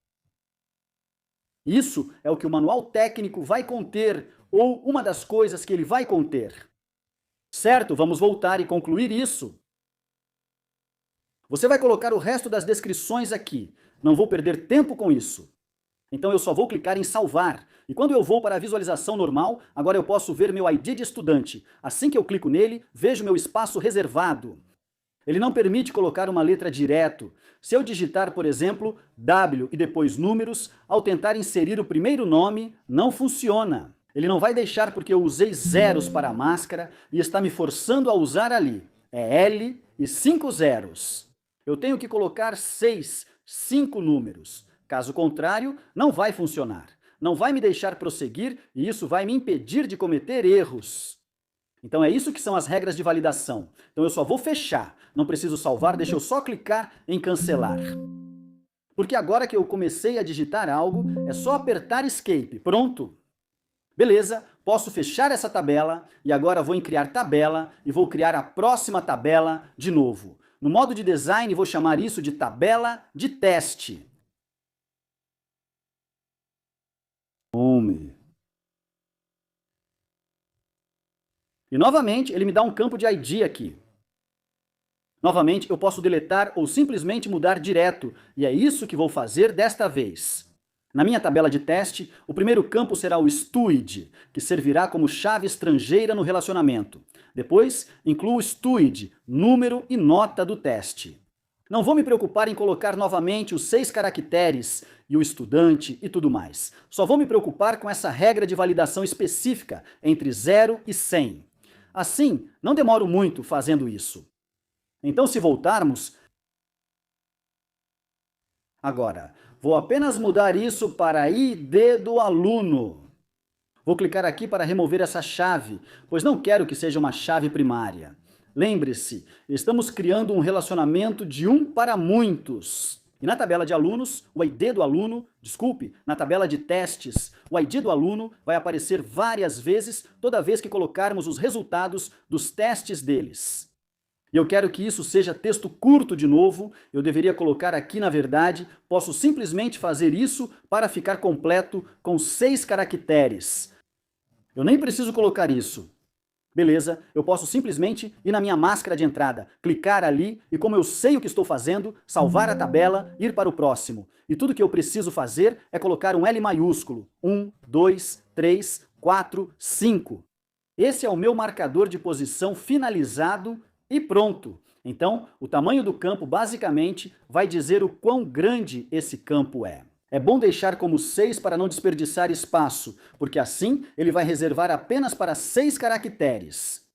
Speaker 1: Isso é o que o manual técnico vai conter, ou uma das coisas que ele vai conter. Certo? Vamos voltar e concluir isso. Você vai colocar o resto das descrições aqui. Não vou perder tempo com isso. Então eu só vou clicar em salvar. E quando eu vou para a visualização normal, agora eu posso ver meu ID de estudante. Assim que eu clico nele, vejo meu espaço reservado. Ele não permite colocar uma letra direto. Se eu digitar, por exemplo, W e depois números, ao tentar inserir o primeiro nome, não funciona. Ele não vai deixar porque eu usei zeros para a máscara e está me forçando a usar ali. É L e 5 zeros. Eu tenho que colocar 5 números. Caso contrário, não vai funcionar. Não vai me deixar prosseguir e isso vai me impedir de cometer erros. Então é isso que são as regras de validação. Então eu só vou fechar, não preciso salvar, deixa eu só clicar em cancelar. Porque agora que eu comecei a digitar algo, é só apertar Escape. Pronto! Beleza, posso fechar essa tabela e agora vou em criar tabela e vou criar a próxima tabela de novo. No modo de design vou chamar isso de tabela de teste. Home. E novamente ele me dá um campo de ID aqui. Novamente eu posso deletar ou simplesmente mudar direto, e é isso que vou fazer desta vez. Na minha tabela de teste, o primeiro campo será o STUID, que servirá como chave estrangeira no relacionamento. Depois, incluo o STUID, número e nota do teste. Não vou me preocupar em colocar novamente os 6 caracteres e o estudante e tudo mais. Só vou me preocupar com essa regra de validação específica entre 0 e 100. Assim, não demoro muito fazendo isso. Então, se voltarmos... Agora, vou apenas mudar isso para ID do aluno. Vou clicar aqui para remover essa chave, pois não quero que seja uma chave primária. Lembre-se, estamos criando um relacionamento de um para muitos. E na tabela de alunos, o ID do aluno, na tabela de testes, o ID do aluno vai aparecer várias vezes toda vez que colocarmos os resultados dos testes deles. E eu quero que isso seja texto curto de novo, eu deveria colocar aqui, na verdade, posso simplesmente fazer isso para ficar completo com 6 caracteres. Eu nem preciso colocar isso. Beleza, eu posso simplesmente ir na minha máscara de entrada, clicar ali e, como eu sei o que estou fazendo, salvar a tabela, ir para o próximo. E tudo que eu preciso fazer é colocar um L maiúsculo. 1, 2, 3, 4, 5. Esse é o meu marcador de posição finalizado e pronto! Então, o tamanho do campo basicamente vai dizer o quão grande esse campo é. É bom deixar como 6 para não desperdiçar espaço, porque assim ele vai reservar apenas para 6 caracteres.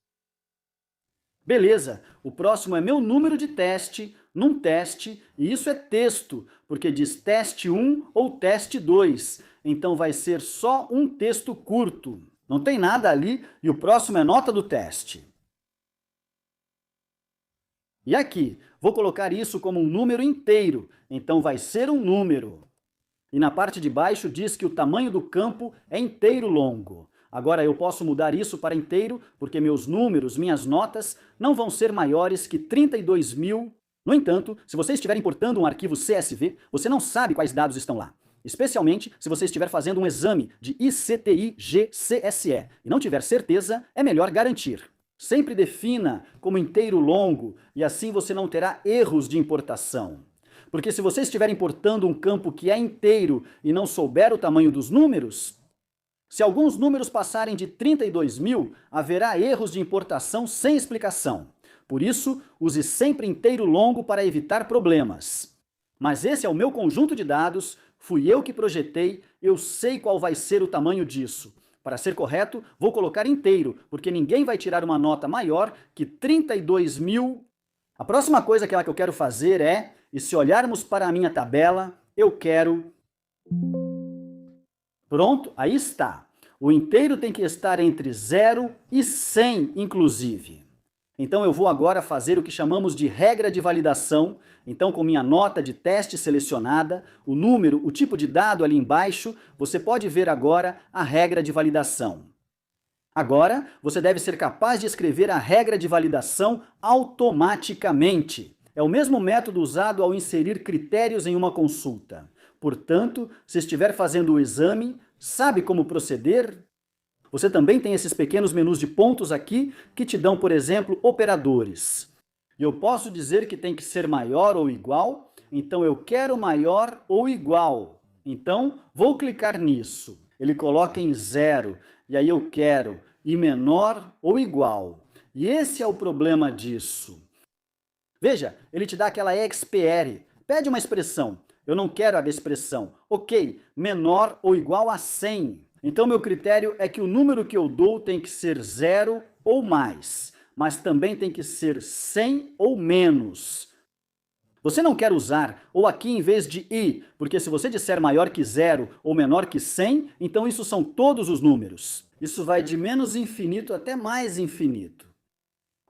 Speaker 1: Beleza, o próximo é meu número de teste, num teste, e isso é texto, porque diz teste 1 ou teste 2, então vai ser só um texto curto. Não tem nada ali e o próximo é nota do teste. E aqui, vou colocar isso como um número inteiro, então vai ser um número. E na parte de baixo diz que o tamanho do campo é inteiro longo. Agora eu posso mudar isso para inteiro, porque meus números, minhas notas, não vão ser maiores que 32.000. No entanto, se você estiver importando um arquivo CSV, você não sabe quais dados estão lá. Especialmente se você estiver fazendo um exame de ICTI-GCSE e não tiver certeza, é melhor garantir. Sempre defina como inteiro longo e assim você não terá erros de importação. Porque se você estiver importando um campo que é inteiro e não souber o tamanho dos números, se alguns números passarem de 32.000, haverá erros de importação sem explicação. Por isso, use sempre inteiro longo para evitar problemas. Mas esse é o meu conjunto de dados, fui eu que projetei, eu sei qual vai ser o tamanho disso. Para ser correto, vou colocar inteiro, porque ninguém vai tirar uma nota maior que 32.000. A próxima coisa que eu quero fazer é, e se olharmos para a minha tabela, eu quero... Pronto, aí está. O inteiro tem que estar entre 0 e 100, inclusive. Então eu vou agora fazer o que chamamos de regra de validação. Então, com minha nota de teste selecionada, o número, o tipo de dado ali embaixo, você pode ver agora a regra de validação. Agora, você deve ser capaz de escrever a regra de validação automaticamente. É o mesmo método usado ao inserir critérios em uma consulta. Portanto, se estiver fazendo o exame, sabe como proceder? Você também tem esses pequenos menus de pontos aqui que te dão, por exemplo, operadores. E eu posso dizer que tem que ser maior ou igual, então eu quero maior ou igual. Então, vou clicar nisso. Ele coloca em 0, e aí eu quero e menor ou igual. E esse é o problema disso. Veja, ele te dá aquela expere. Pede uma expressão. Eu não quero a expressão. Ok, menor ou igual a 100. Então, meu critério é que o número que eu dou tem que ser 0 ou mais, mas também tem que ser 100 ou menos. Você não quer usar ou aqui em vez de i, porque se você disser maior que 0 ou menor que 100, então isso são todos os números. Isso vai de menos infinito até mais infinito.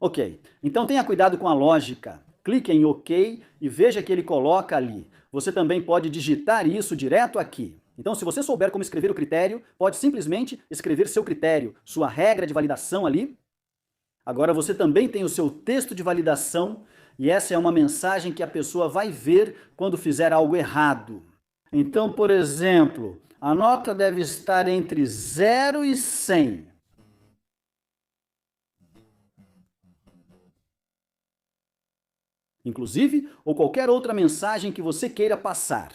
Speaker 1: Ok, então tenha cuidado com a lógica. Clique em OK e veja que ele coloca ali. Você também pode digitar isso direto aqui. Então, se você souber como escrever o critério, pode simplesmente escrever seu critério, sua regra de validação ali. Agora você também tem o seu texto de validação, e essa é uma mensagem que a pessoa vai ver quando fizer algo errado. Então, por exemplo, a nota deve estar entre 0 e 100. Inclusive, ou qualquer outra mensagem que você queira passar.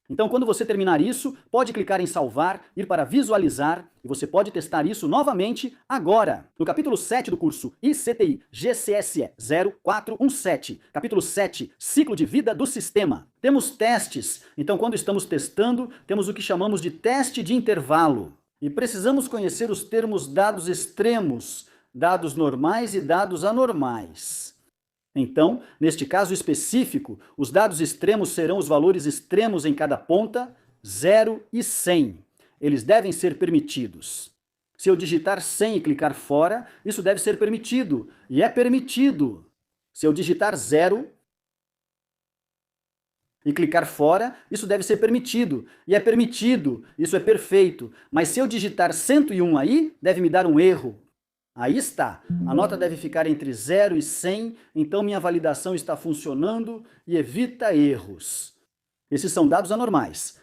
Speaker 1: Então, quando você terminar isso, pode clicar em salvar, ir para visualizar, e você pode testar isso novamente agora. No capítulo 7 do curso ICTI GCSE 0417, capítulo 7, ciclo de vida do sistema. Temos testes, então quando estamos testando, temos o que chamamos de teste de intervalo. E precisamos conhecer os termos dados extremos, dados normais e dados anormais. Então, neste caso específico, os dados extremos serão os valores extremos em cada ponta, 0 e 100. Eles devem ser permitidos. Se eu digitar 100 e clicar fora, isso deve ser permitido, e é permitido. Se eu digitar 0 e clicar fora, isso deve ser permitido, e é permitido, isso é perfeito. Mas se eu digitar 101 aí, deve me dar um erro. Aí está, a nota deve ficar entre 0 e 100, então minha validação está funcionando e evita erros. Esses são dados anormais.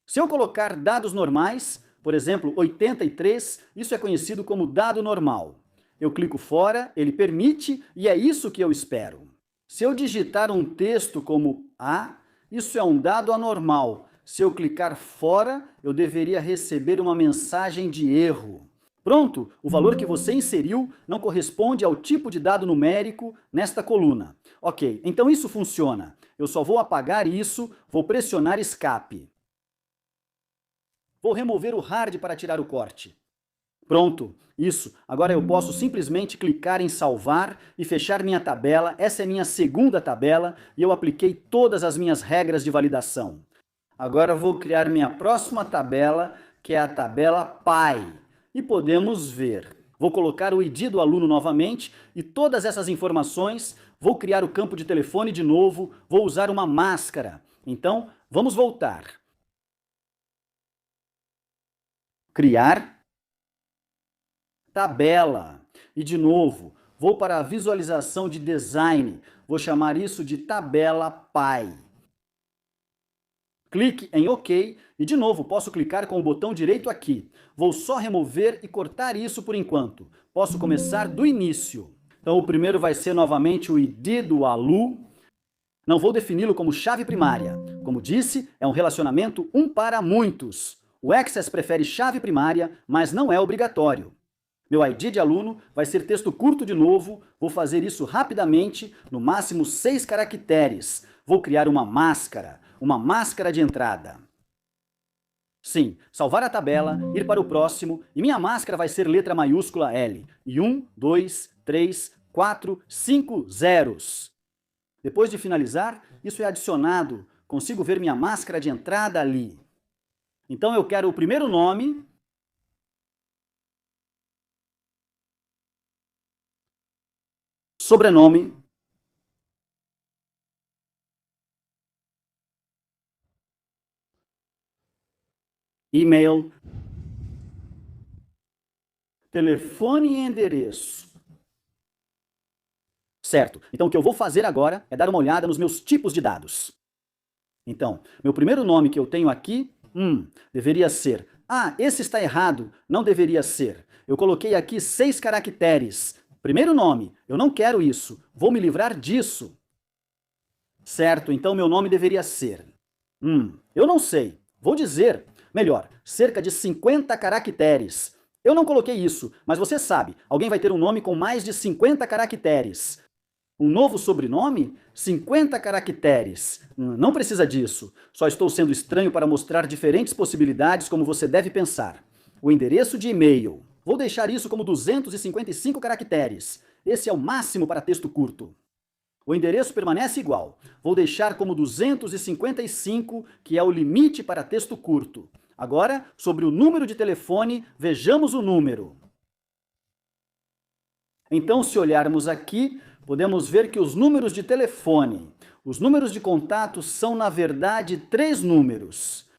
Speaker 1: Se eu colocar dados normais, por exemplo, 83, isso é conhecido como dado normal. Eu clico fora, ele permite e é isso que eu espero. Se eu digitar um texto como A, isso é um dado anormal. Se eu clicar fora, eu deveria receber uma mensagem de erro. Pronto, o valor que você inseriu não corresponde ao tipo de dado numérico nesta coluna. Ok, então isso funciona. Eu só vou apagar isso, vou pressionar escape. Vou remover o hard para tirar o corte. Pronto, isso. Agora eu posso simplesmente clicar em salvar e fechar minha tabela. Essa é minha segunda tabela e eu apliquei todas as minhas regras de validação. Agora eu vou criar minha próxima tabela, que é a tabela pai. E podemos ver. Vou colocar o ID do aluno novamente e todas essas informações, vou criar o campo de telefone de novo, vou usar uma máscara. Então, vamos voltar. Criar tabela. E de novo, vou para a visualização de design. Vou chamar isso de tabela pai. Clique em OK e, de novo, posso clicar com o botão direito aqui. Vou só remover e cortar isso por enquanto. Posso começar do início. Então, o primeiro vai ser novamente o ID do alu. Não vou defini-lo como chave primária. Como disse, é um relacionamento um para muitos. O Access prefere chave primária, mas não é obrigatório. Meu ID de aluno vai ser texto curto de novo. Vou fazer isso rapidamente, no máximo 6 caracteres. Vou criar uma máscara de entrada. Sim, salvar a tabela, ir para o próximo, e minha máscara vai ser letra maiúscula L. E 1, 2, 3, 4, 5 zeros. Depois de finalizar, isso é adicionado. Consigo ver minha máscara de entrada ali. Então eu quero o primeiro nome, sobrenome, e-mail, telefone e endereço. Certo, então o que eu vou fazer agora é dar uma olhada nos meus tipos de dados. Então, meu primeiro nome que eu tenho aqui, deveria ser... Ah, esse está errado, não deveria ser. Eu coloquei aqui 6 caracteres. Primeiro nome, eu não quero isso, vou me livrar disso. Certo, então meu nome deveria ser... eu não sei, vou dizer... Melhor, cerca de 50 caracteres. Eu não coloquei isso, mas você sabe, alguém vai ter um nome com mais de 50 caracteres. Um novo sobrenome? 50 caracteres. Não precisa disso. Só estou sendo estranho para mostrar diferentes possibilidades como você deve pensar. O endereço de e-mail. Vou deixar isso como 255 caracteres. Esse é o máximo para texto curto. O endereço permanece igual. Vou deixar como 255, que é o limite para texto curto. Agora, sobre o número de telefone, vejamos o número. Então, se olharmos aqui, podemos ver que os números de telefone, os números de contato são, na verdade, 3 números.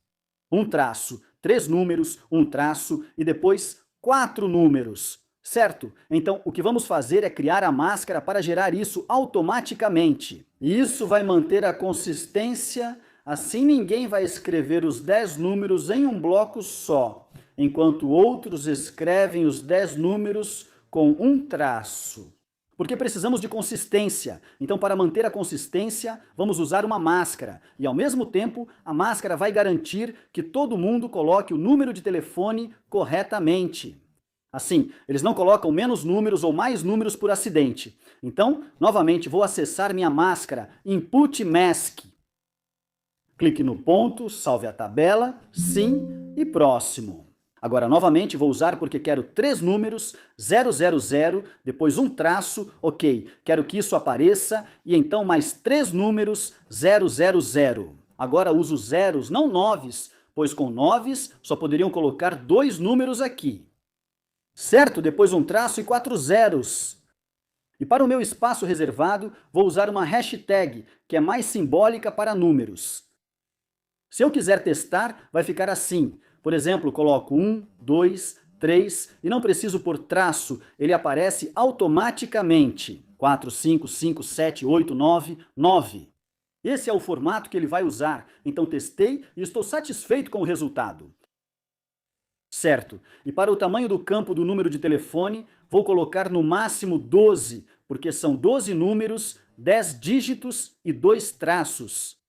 Speaker 1: Um traço, 3 números, um traço e depois 4 números. Certo? Então, o que vamos fazer é criar a máscara para gerar isso automaticamente. E isso vai manter a consistência, assim ninguém vai escrever os 10 números em um bloco só, enquanto outros escrevem os 10 números com um traço. Porque precisamos de consistência. Então, para manter a consistência, vamos usar uma máscara. E, ao mesmo tempo, a máscara vai garantir que todo mundo coloque o número de telefone corretamente. Assim, eles não colocam menos números ou mais números por acidente. Então, novamente, vou acessar minha máscara Input Mask. Clique no ponto, salve a tabela, sim e próximo. Agora, novamente, vou usar porque quero 3 números, 000, depois um traço, ok. Quero que isso apareça, e então mais 3 números, 000. Agora uso zeros, não noves, pois com noves só poderiam colocar 2 números aqui. Certo? Depois um traço e 4 zeros. E para o meu espaço reservado, vou usar uma hashtag, que é mais simbólica para números. Se eu quiser testar, vai ficar assim. Por exemplo, coloco 1, 2, 3 e não preciso pôr traço, ele aparece automaticamente. 4, 5, 5, 7, 8, 9, 9. Esse é o formato que ele vai usar, então testei e estou satisfeito com o resultado. Certo, e para o tamanho do campo do número de telefone, vou colocar no máximo 12, porque são 12 números, 10 dígitos e 2 traços.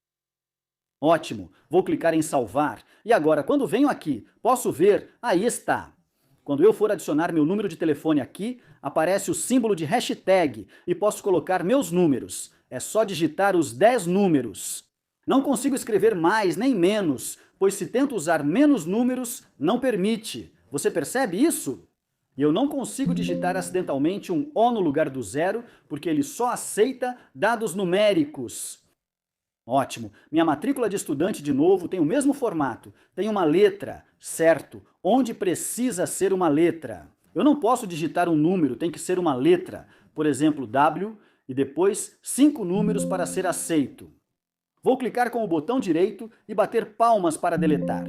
Speaker 1: Ótimo, vou clicar em salvar. E agora, quando venho aqui, posso ver, aí está. Quando eu for adicionar meu número de telefone aqui, aparece o símbolo de hashtag e posso colocar meus números. É só digitar os 10 números. Não consigo escrever mais nem menos, pois se tento usar menos números, não permite. Você percebe isso? E eu não consigo digitar acidentalmente um O no lugar do zero, porque ele só aceita dados numéricos. Ótimo. Minha matrícula de estudante, de novo, tem o mesmo formato. Tem uma letra, certo, onde precisa ser uma letra. Eu não posso digitar um número, tem que ser uma letra. Por exemplo, W, e depois 5 números para ser aceito. Vou clicar com o botão direito e bater palmas para deletar.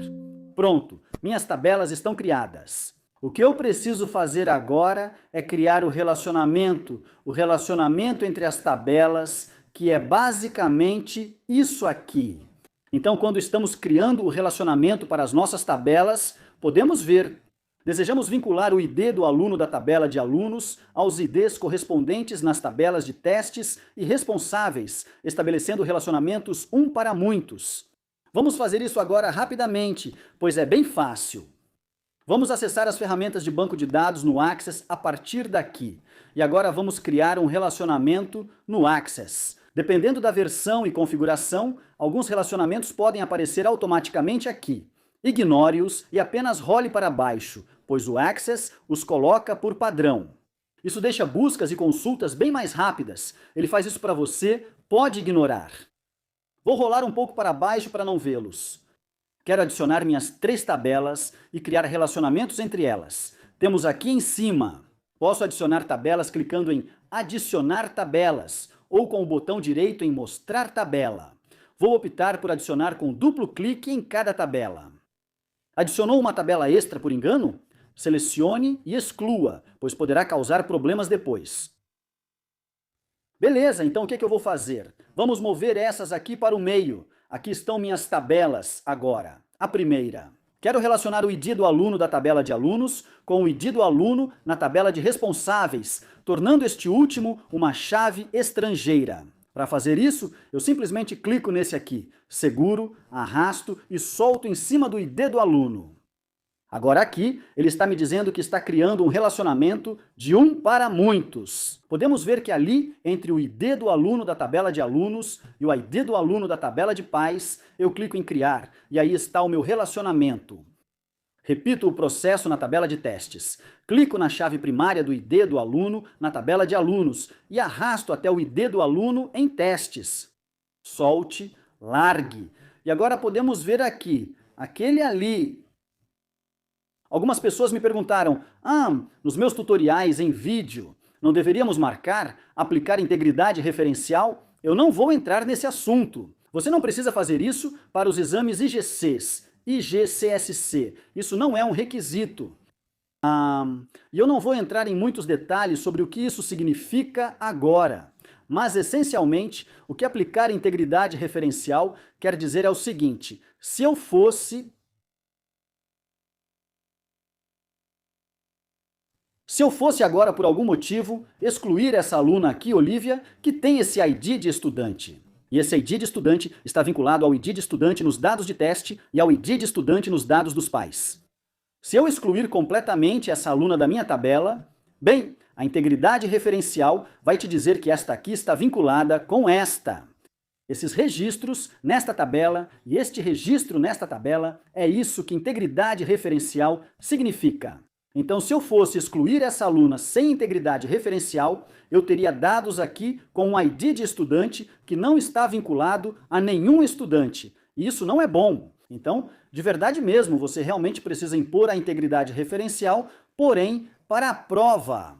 Speaker 1: Pronto, minhas tabelas estão criadas. O que eu preciso fazer agora é criar o relacionamento entre as tabelas, que é basicamente isso aqui. Então, quando estamos criando o relacionamento para as nossas tabelas, podemos ver. Desejamos vincular o ID do aluno da tabela de alunos aos IDs correspondentes nas tabelas de testes e responsáveis, estabelecendo relacionamentos um para muitos. Vamos fazer isso agora rapidamente, pois é bem fácil. Vamos acessar as ferramentas de banco de dados no Access a partir daqui. E agora vamos criar um relacionamento no Access. Dependendo da versão e configuração, alguns relacionamentos podem aparecer automaticamente aqui. Ignore-os e apenas role para baixo, pois o Access os coloca por padrão. Isso deixa buscas e consultas bem mais rápidas. Ele faz isso para você, pode ignorar. Vou rolar um pouco para baixo para não vê-los. Quero adicionar minhas 3 tabelas e criar relacionamentos entre elas. Temos aqui em cima. Posso adicionar tabelas clicando em Adicionar tabelas ou com o botão direito em Mostrar tabela. Vou optar por adicionar com duplo clique em cada tabela. Adicionou uma tabela extra por engano? Selecione e exclua, pois poderá causar problemas depois. Beleza, então o que eu vou fazer? Vamos mover essas aqui para o meio. Aqui estão minhas tabelas agora. A primeira. Quero relacionar o ID do aluno da tabela de alunos com o ID do aluno na tabela de responsáveis, tornando este último uma chave estrangeira. Para fazer isso, eu simplesmente clico nesse aqui, seguro, arrasto e solto em cima do ID do aluno. Agora aqui, ele está me dizendo que está criando um relacionamento de um para muitos. Podemos ver que ali, entre o ID do aluno da tabela de alunos e o ID do aluno da tabela de pais, eu clico em criar, e aí está o meu relacionamento. Repito o processo na tabela de testes. Clico na chave primária do ID do aluno na tabela de alunos e arrasto até o ID do aluno em testes. Solte, largue. E agora podemos ver aqui, aquele ali. Algumas pessoas me perguntaram, nos meus tutoriais em vídeo, não deveríamos marcar, aplicar integridade referencial? Eu não vou entrar nesse assunto. Você não precisa fazer isso para os exames IGCs, IGCSC. Isso não é um requisito. E eu não vou entrar em muitos detalhes sobre o que isso significa agora. Mas, essencialmente, o que aplicar integridade referencial quer dizer é o seguinte: se eu fosse agora, por algum motivo, excluir essa aluna aqui, Olivia, que tem esse ID de estudante. E esse ID de estudante está vinculado ao ID de estudante nos dados de teste e ao ID de estudante nos dados dos pais. Se eu excluir completamente essa aluna da minha tabela, bem, a integridade referencial vai te dizer que esta aqui está vinculada com esta. Esses registros nesta tabela e este registro nesta tabela, é isso que integridade referencial significa. Então, se eu fosse excluir essa aluna sem integridade referencial, eu teria dados aqui com um ID de estudante que não está vinculado a nenhum estudante. E isso não é bom. Então, de verdade mesmo, você realmente precisa impor a integridade referencial, porém, para a prova.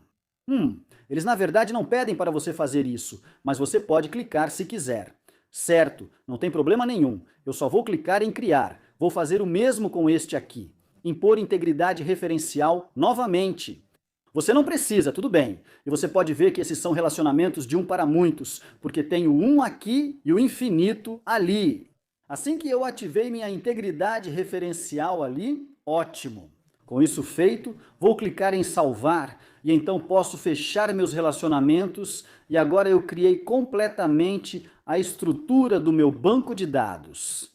Speaker 1: Eles na verdade não pedem para você fazer isso, mas você pode clicar se quiser. Certo, não tem problema nenhum. Eu só vou clicar em criar. Vou fazer o mesmo com este aqui. Impor integridade referencial novamente. Você não precisa, tudo bem. E você pode ver que esses são relacionamentos de um para muitos, porque tem o um aqui e o infinito ali. Assim que eu ativei minha integridade referencial ali, ótimo. Com isso feito, vou clicar em salvar e então posso fechar meus relacionamentos e agora eu criei completamente a estrutura do meu banco de dados.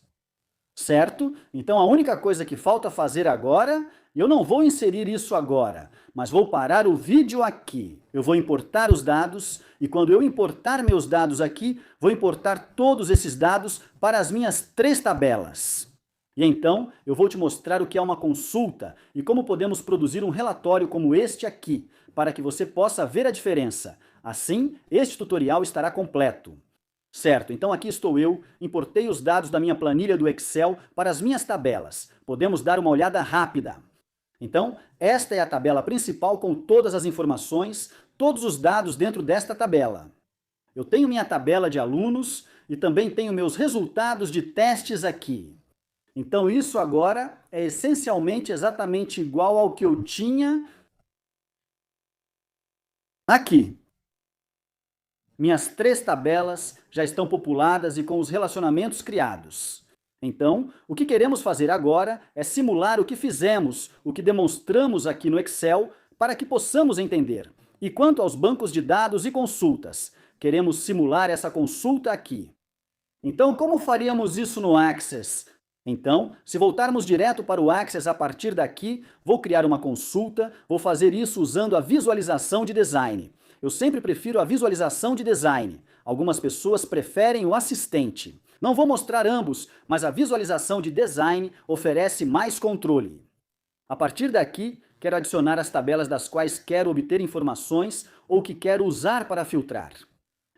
Speaker 1: Certo? Então a única coisa que falta fazer agora, eu não vou inserir isso agora, mas vou parar o vídeo aqui. Eu vou importar os dados e quando eu importar meus dados aqui, vou importar todos esses dados para as minhas 3 tabelas. E então eu vou te mostrar o que é uma consulta e como podemos produzir um relatório como este aqui, para que você possa ver a diferença. Assim, este tutorial estará completo. Certo, então aqui estou eu, importei os dados da minha planilha do Excel para as minhas tabelas. Podemos dar uma olhada rápida. Então, esta é a tabela principal com todas as informações, todos os dados dentro desta tabela. Eu tenho minha tabela de alunos e também tenho meus resultados de testes aqui. Então isso agora é essencialmente exatamente igual ao que eu tinha aqui. Minhas 3 tabelas já estão populadas e com os relacionamentos criados. Então, o que queremos fazer agora é simular o que fizemos, o que demonstramos aqui no Excel, para que possamos entender. E quanto aos bancos de dados e consultas, queremos simular essa consulta aqui. Então, como faríamos isso no Access? Então, se voltarmos direto para o Access a partir daqui, vou criar uma consulta, vou fazer isso usando a visualização de design. Eu sempre prefiro a visualização de design. Algumas pessoas preferem o assistente. Não vou mostrar ambos, mas a visualização de design oferece mais controle. A partir daqui, quero adicionar as tabelas das quais quero obter informações ou que quero usar para filtrar.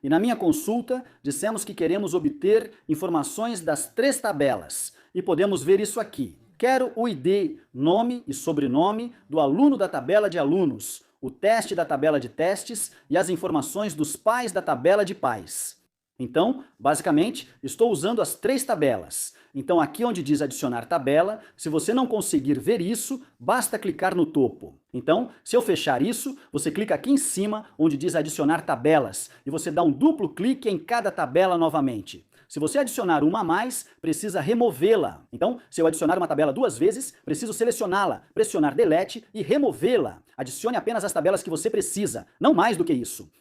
Speaker 1: E na minha consulta, dissemos que queremos obter informações das 3 tabelas. E podemos ver isso aqui. Quero o ID, nome e sobrenome do aluno da tabela de alunos, o teste da tabela de testes e as informações dos pais da tabela de pais. Então, basicamente, estou usando as 3 tabelas. Então, aqui onde diz adicionar tabela, se você não conseguir ver isso, basta clicar no topo. Então, se eu fechar isso, você clica aqui em cima, onde diz adicionar tabelas, e você dá um duplo clique em cada tabela novamente. Se você adicionar uma a mais, precisa removê-la. Então, se eu adicionar uma tabela 2 vezes, preciso selecioná-la, pressionar Delete e removê-la. Adicione apenas as tabelas que você precisa, não mais do que isso.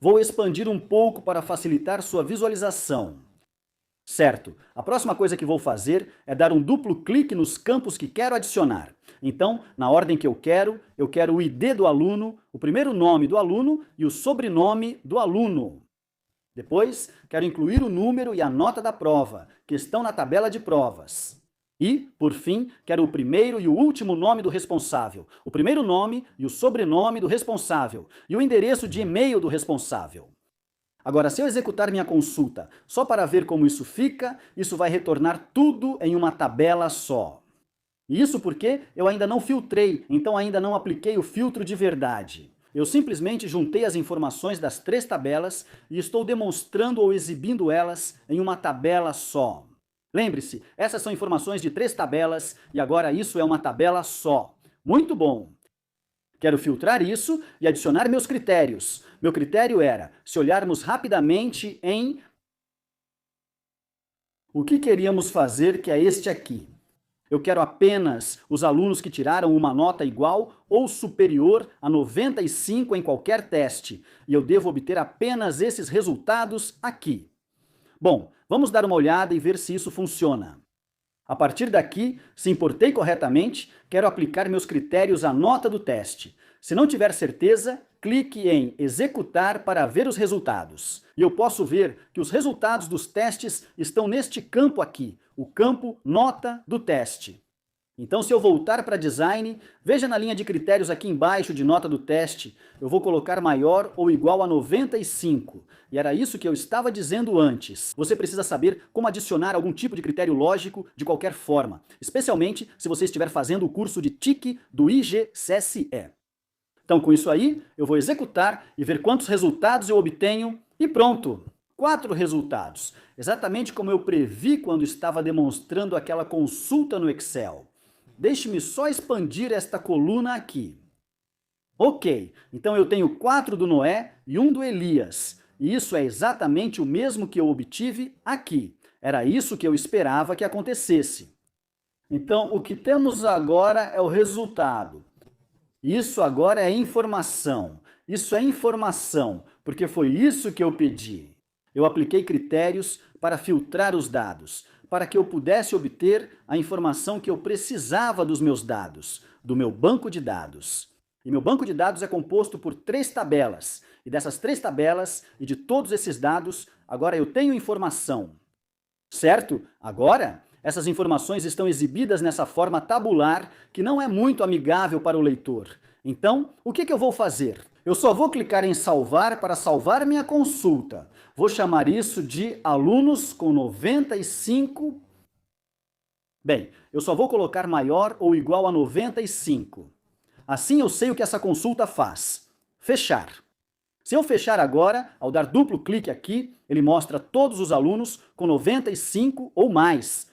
Speaker 1: Vou expandir um pouco para facilitar sua visualização. Certo, a próxima coisa que vou fazer é dar um duplo clique nos campos que quero adicionar. Então, na ordem que eu quero o ID do aluno, o primeiro nome do aluno e o sobrenome do aluno. Depois, quero incluir o número e a nota da prova, que estão na tabela de provas. E, por fim, quero o primeiro e o último nome do responsável, o primeiro nome e o sobrenome do responsável, e o endereço de e-mail do responsável. Agora, se eu executar minha consulta só para ver como isso fica, isso vai retornar tudo em uma tabela só. E isso porque eu ainda não filtrei, então ainda não apliquei o filtro de verdade. Eu simplesmente juntei as informações das 3 tabelas e estou demonstrando ou exibindo elas em uma tabela só. Lembre-se, essas são informações de 3 tabelas e agora isso é uma tabela só. Muito bom! Quero filtrar isso e adicionar meus critérios. Meu critério era, se olharmos rapidamente em o que queríamos fazer, que é este aqui. Eu quero apenas os alunos que tiraram uma nota igual ou superior a 95 em qualquer teste, e eu devo obter apenas esses resultados aqui. Bom, vamos dar uma olhada e ver se isso funciona. A partir daqui, se importei corretamente, quero aplicar meus critérios à nota do teste. Se não tiver certeza, clique em Executar para ver os resultados. E eu posso ver que os resultados dos testes estão neste campo aqui, o campo Nota do teste. Então, se eu voltar para Design, veja na linha de critérios aqui embaixo de nota do teste, eu vou colocar maior ou igual a 95. E era isso que eu estava dizendo antes. Você precisa saber como adicionar algum tipo de critério lógico de qualquer forma, especialmente se você estiver fazendo o curso de TIC do IGCSE. Então, com isso aí, eu vou executar e ver quantos resultados eu obtenho e pronto! 4 resultados, exatamente como eu previ quando estava demonstrando aquela consulta no Excel. Deixe-me só expandir esta coluna aqui. Ok, então eu tenho 4 do Noé e 1 do Elias. E isso é exatamente o mesmo que eu obtive aqui. Era isso que eu esperava que acontecesse. Então, o que temos agora é o resultado. Isso agora é informação. Isso é informação, porque foi isso que eu pedi. Eu apliquei critérios para filtrar os dados, para que eu pudesse obter a informação que eu precisava dos meus dados, do meu banco de dados. E meu banco de dados é composto por 3 tabelas. E dessas 3 tabelas e de todos esses dados, agora eu tenho informação. Certo? Agora, essas informações estão exibidas nessa forma tabular que não é muito amigável para o leitor. Então, o que eu vou fazer? Eu só vou clicar em salvar para salvar minha consulta. Vou chamar isso de alunos com 95. Bem, eu só vou colocar maior ou igual a 95. Assim eu sei o que essa consulta faz. Fechar. Se eu fechar agora, ao dar duplo clique aqui, ele mostra todos os alunos com 95 ou mais.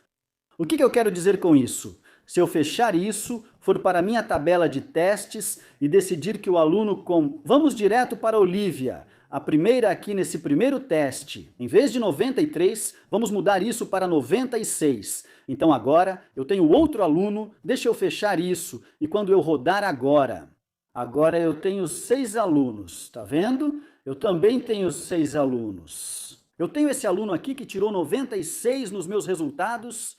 Speaker 1: O que eu quero dizer com isso? Se eu fechar isso, for para a minha tabela de testes e decidir que o aluno com... Vamos direto para Olivia, a primeira aqui nesse primeiro teste. Em vez de 93, vamos mudar isso para 96. Então agora eu tenho outro aluno, deixa eu fechar isso. E quando eu rodar agora eu tenho 6 alunos, tá vendo? Eu também tenho 6 alunos. Eu tenho esse aluno aqui que tirou 96 nos meus resultados.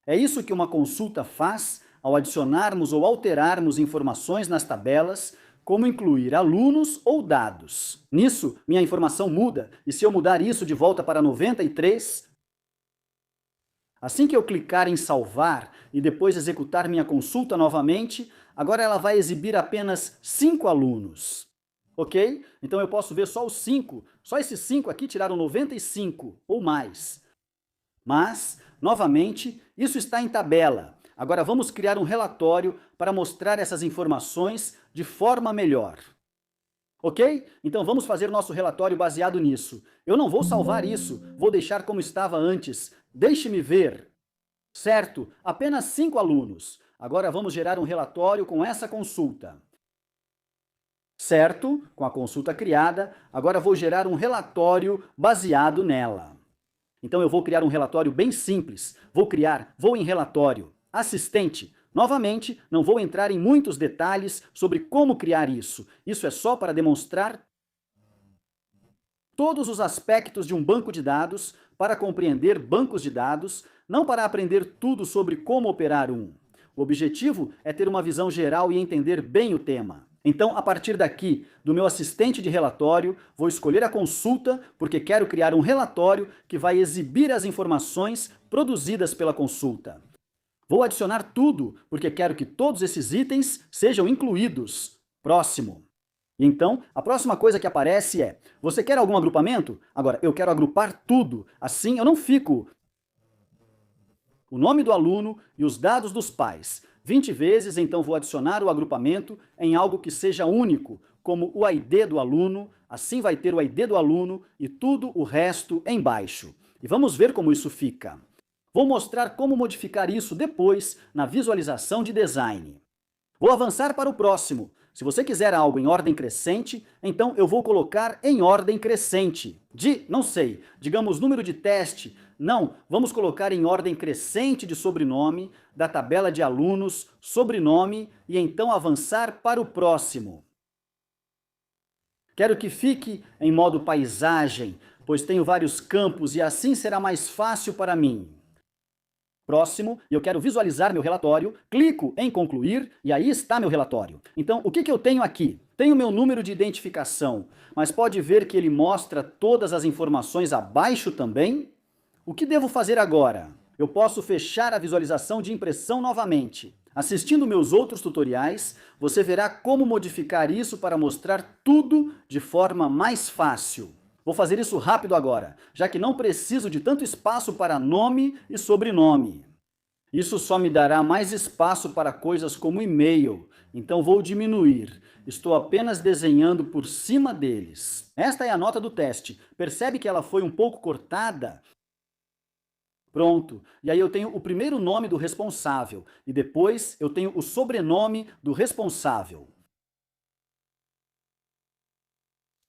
Speaker 1: É isso que uma consulta faz ao adicionarmos ou alterarmos informações nas tabelas, como incluir alunos ou dados. Nisso, minha informação muda, e se eu mudar isso de volta para 93, assim que eu clicar em salvar e depois executar minha consulta novamente, agora ela vai exibir apenas 5 alunos. Ok? Então eu posso ver só os 5. Só esses 5 aqui tiraram 95 ou mais. Mas, novamente, isso está em tabela. Agora vamos criar um relatório para mostrar essas informações de forma melhor. Ok? Então vamos fazer nosso relatório baseado nisso. Eu não vou salvar isso, vou deixar como estava antes. Deixe-me ver. Certo, apenas 5 alunos. Agora vamos gerar um relatório com essa consulta. Certo, com a consulta criada, agora vou gerar um relatório baseado nela. Então eu vou criar um relatório bem simples. Vou em relatório, assistente. Novamente, não vou entrar em muitos detalhes sobre como criar isso. Isso é só para demonstrar todos os aspectos de um banco de dados, para compreender bancos de dados, não para aprender tudo sobre como operar um. O objetivo é ter uma visão geral e entender bem o tema. Então, a partir daqui, do meu assistente de relatório, vou escolher a consulta, porque quero criar um relatório que vai exibir as informações produzidas pela consulta. Vou adicionar tudo, porque quero que todos esses itens sejam incluídos. Próximo. Então, a próxima coisa que aparece é: você quer algum agrupamento? Agora, eu quero agrupar tudo. Assim, eu não fico o nome do aluno e os dados dos pais 20 vezes, então vou adicionar o agrupamento em algo que seja único, como o ID do aluno, assim vai ter o ID do aluno e tudo o resto embaixo. E vamos ver como isso fica. Vou mostrar como modificar isso depois na visualização de design. Vou avançar para o próximo. Se você quiser algo em ordem crescente, então eu vou colocar em ordem crescente. Não sei, digamos número de teste. Não, vamos colocar em ordem crescente de sobrenome, da tabela de alunos, sobrenome e então avançar para o próximo. Quero que fique em modo paisagem, pois tenho vários campos e assim será mais fácil para mim. Próximo, e eu quero visualizar meu relatório, clico em concluir e aí está meu relatório. Então, o que eu tenho aqui? Tenho meu número de identificação, mas pode ver que ele mostra todas as informações abaixo também? O que devo fazer agora? Eu posso fechar a visualização de impressão novamente. Assistindo meus outros tutoriais, você verá como modificar isso para mostrar tudo de forma mais fácil. Vou fazer isso rápido agora, já que não preciso de tanto espaço para nome e sobrenome. Isso só me dará mais espaço para coisas como e-mail, então vou diminuir. Estou apenas desenhando por cima deles. Esta é a nota do teste. Percebe que ela foi um pouco cortada? Pronto. E aí eu tenho o primeiro nome do responsável e depois eu tenho o sobrenome do responsável.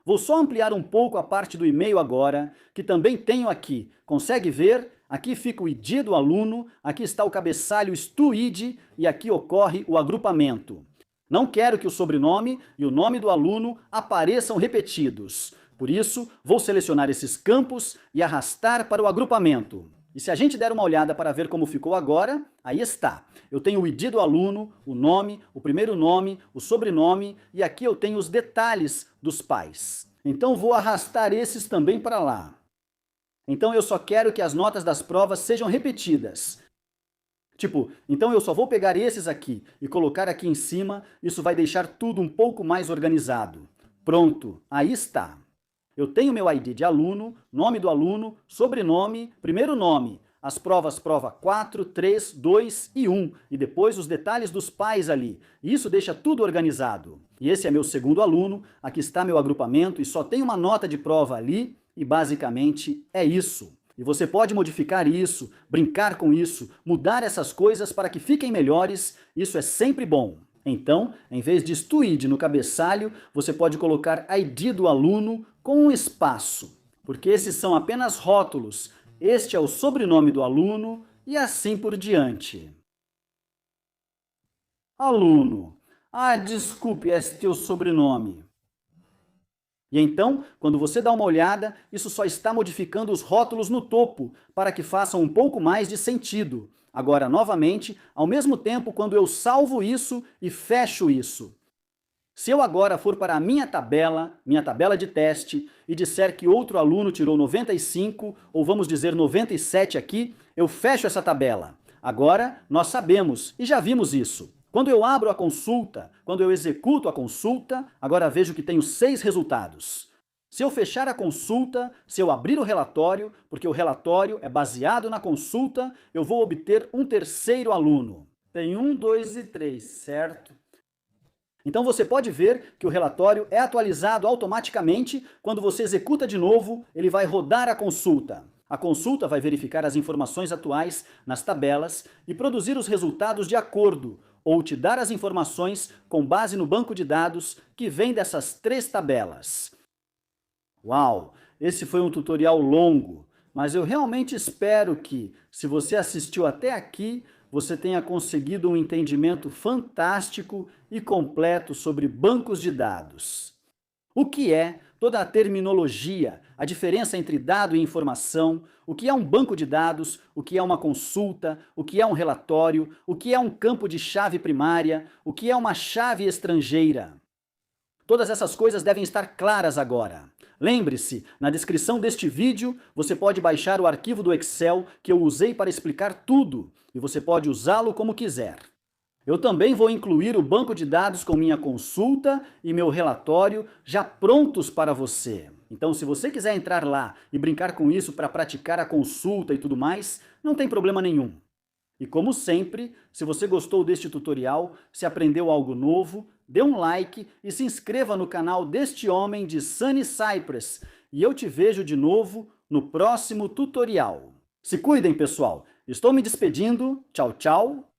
Speaker 1: Vou só ampliar um pouco a parte do e-mail agora, que também tenho aqui. Consegue ver? Aqui fica o ID do aluno, aqui está o cabeçalho StuID e aqui ocorre o agrupamento. Não quero que o sobrenome e o nome do aluno apareçam repetidos. Por isso, vou selecionar esses campos e arrastar para o agrupamento. E se a gente der uma olhada para ver como ficou agora, aí está. Eu tenho o ID do aluno, o nome, o primeiro nome, o sobrenome e aqui eu tenho os detalhes dos pais. Então vou arrastar esses também para lá. Então eu só quero que as notas das provas sejam repetidas. Então eu só vou pegar esses aqui e colocar aqui em cima, isso vai deixar tudo um pouco mais organizado. Pronto, aí está. Eu tenho meu ID de aluno, nome do aluno, sobrenome, primeiro nome, as provas prova 4, 3, 2 e 1, e depois os detalhes dos pais ali. Isso deixa tudo organizado. E esse é meu segundo aluno, aqui está meu agrupamento e só tem uma nota de prova ali, e basicamente é isso. E você pode modificar isso, brincar com isso, mudar essas coisas para que fiquem melhores, isso é sempre bom. Então, em vez de StuID no cabeçalho, você pode colocar ID do aluno com um espaço, porque esses são apenas rótulos. Este é o sobrenome do aluno e assim por diante. Aluno. Desculpe, este é o sobrenome. E então, quando você dá uma olhada, isso só está modificando os rótulos no topo, para que façam um pouco mais de sentido. Agora, novamente, ao mesmo tempo, quando eu salvo isso e fecho isso. Se eu agora for para a minha tabela de teste, e disser que outro aluno tirou 95, ou vamos dizer 97 aqui, eu fecho essa tabela. Agora, nós sabemos, e já vimos isso. Quando eu abro a consulta, quando eu executo a consulta, agora vejo que tenho 6 resultados. Se eu fechar a consulta, se eu abrir o relatório, porque o relatório é baseado na consulta, eu vou obter um terceiro aluno. Tem 1, 2 e 3, certo? Então você pode ver que o relatório é atualizado automaticamente. Quando você executa de novo, ele vai rodar a consulta. A consulta vai verificar as informações atuais nas tabelas e produzir os resultados de acordo, ou te dar as informações com base no banco de dados que vem dessas 3 tabelas. Uau! Esse foi um tutorial longo, mas eu realmente espero que, se você assistiu até aqui, você tenha conseguido um entendimento fantástico e completo sobre bancos de dados. O que é toda a terminologia, a diferença entre dado e informação, o que é um banco de dados, o que é uma consulta, o que é um relatório, o que é um campo de chave primária, o que é uma chave estrangeira. Todas essas coisas devem estar claras agora. Lembre-se, na descrição deste vídeo, você pode baixar o arquivo do Excel que eu usei para explicar tudo. e você pode usá-lo como quiser. Eu também vou incluir o banco de dados com minha consulta e meu relatório já prontos para você. Então, se você quiser entrar lá e brincar com isso para praticar a consulta e tudo mais, não tem problema nenhum. E como sempre, se você gostou deste tutorial, se aprendeu algo novo, dê um like e se inscreva no canal deste homem de Sunny Cypress. E eu te vejo de novo no próximo tutorial. Se cuidem, pessoal! Estou me despedindo. Tchau, tchau!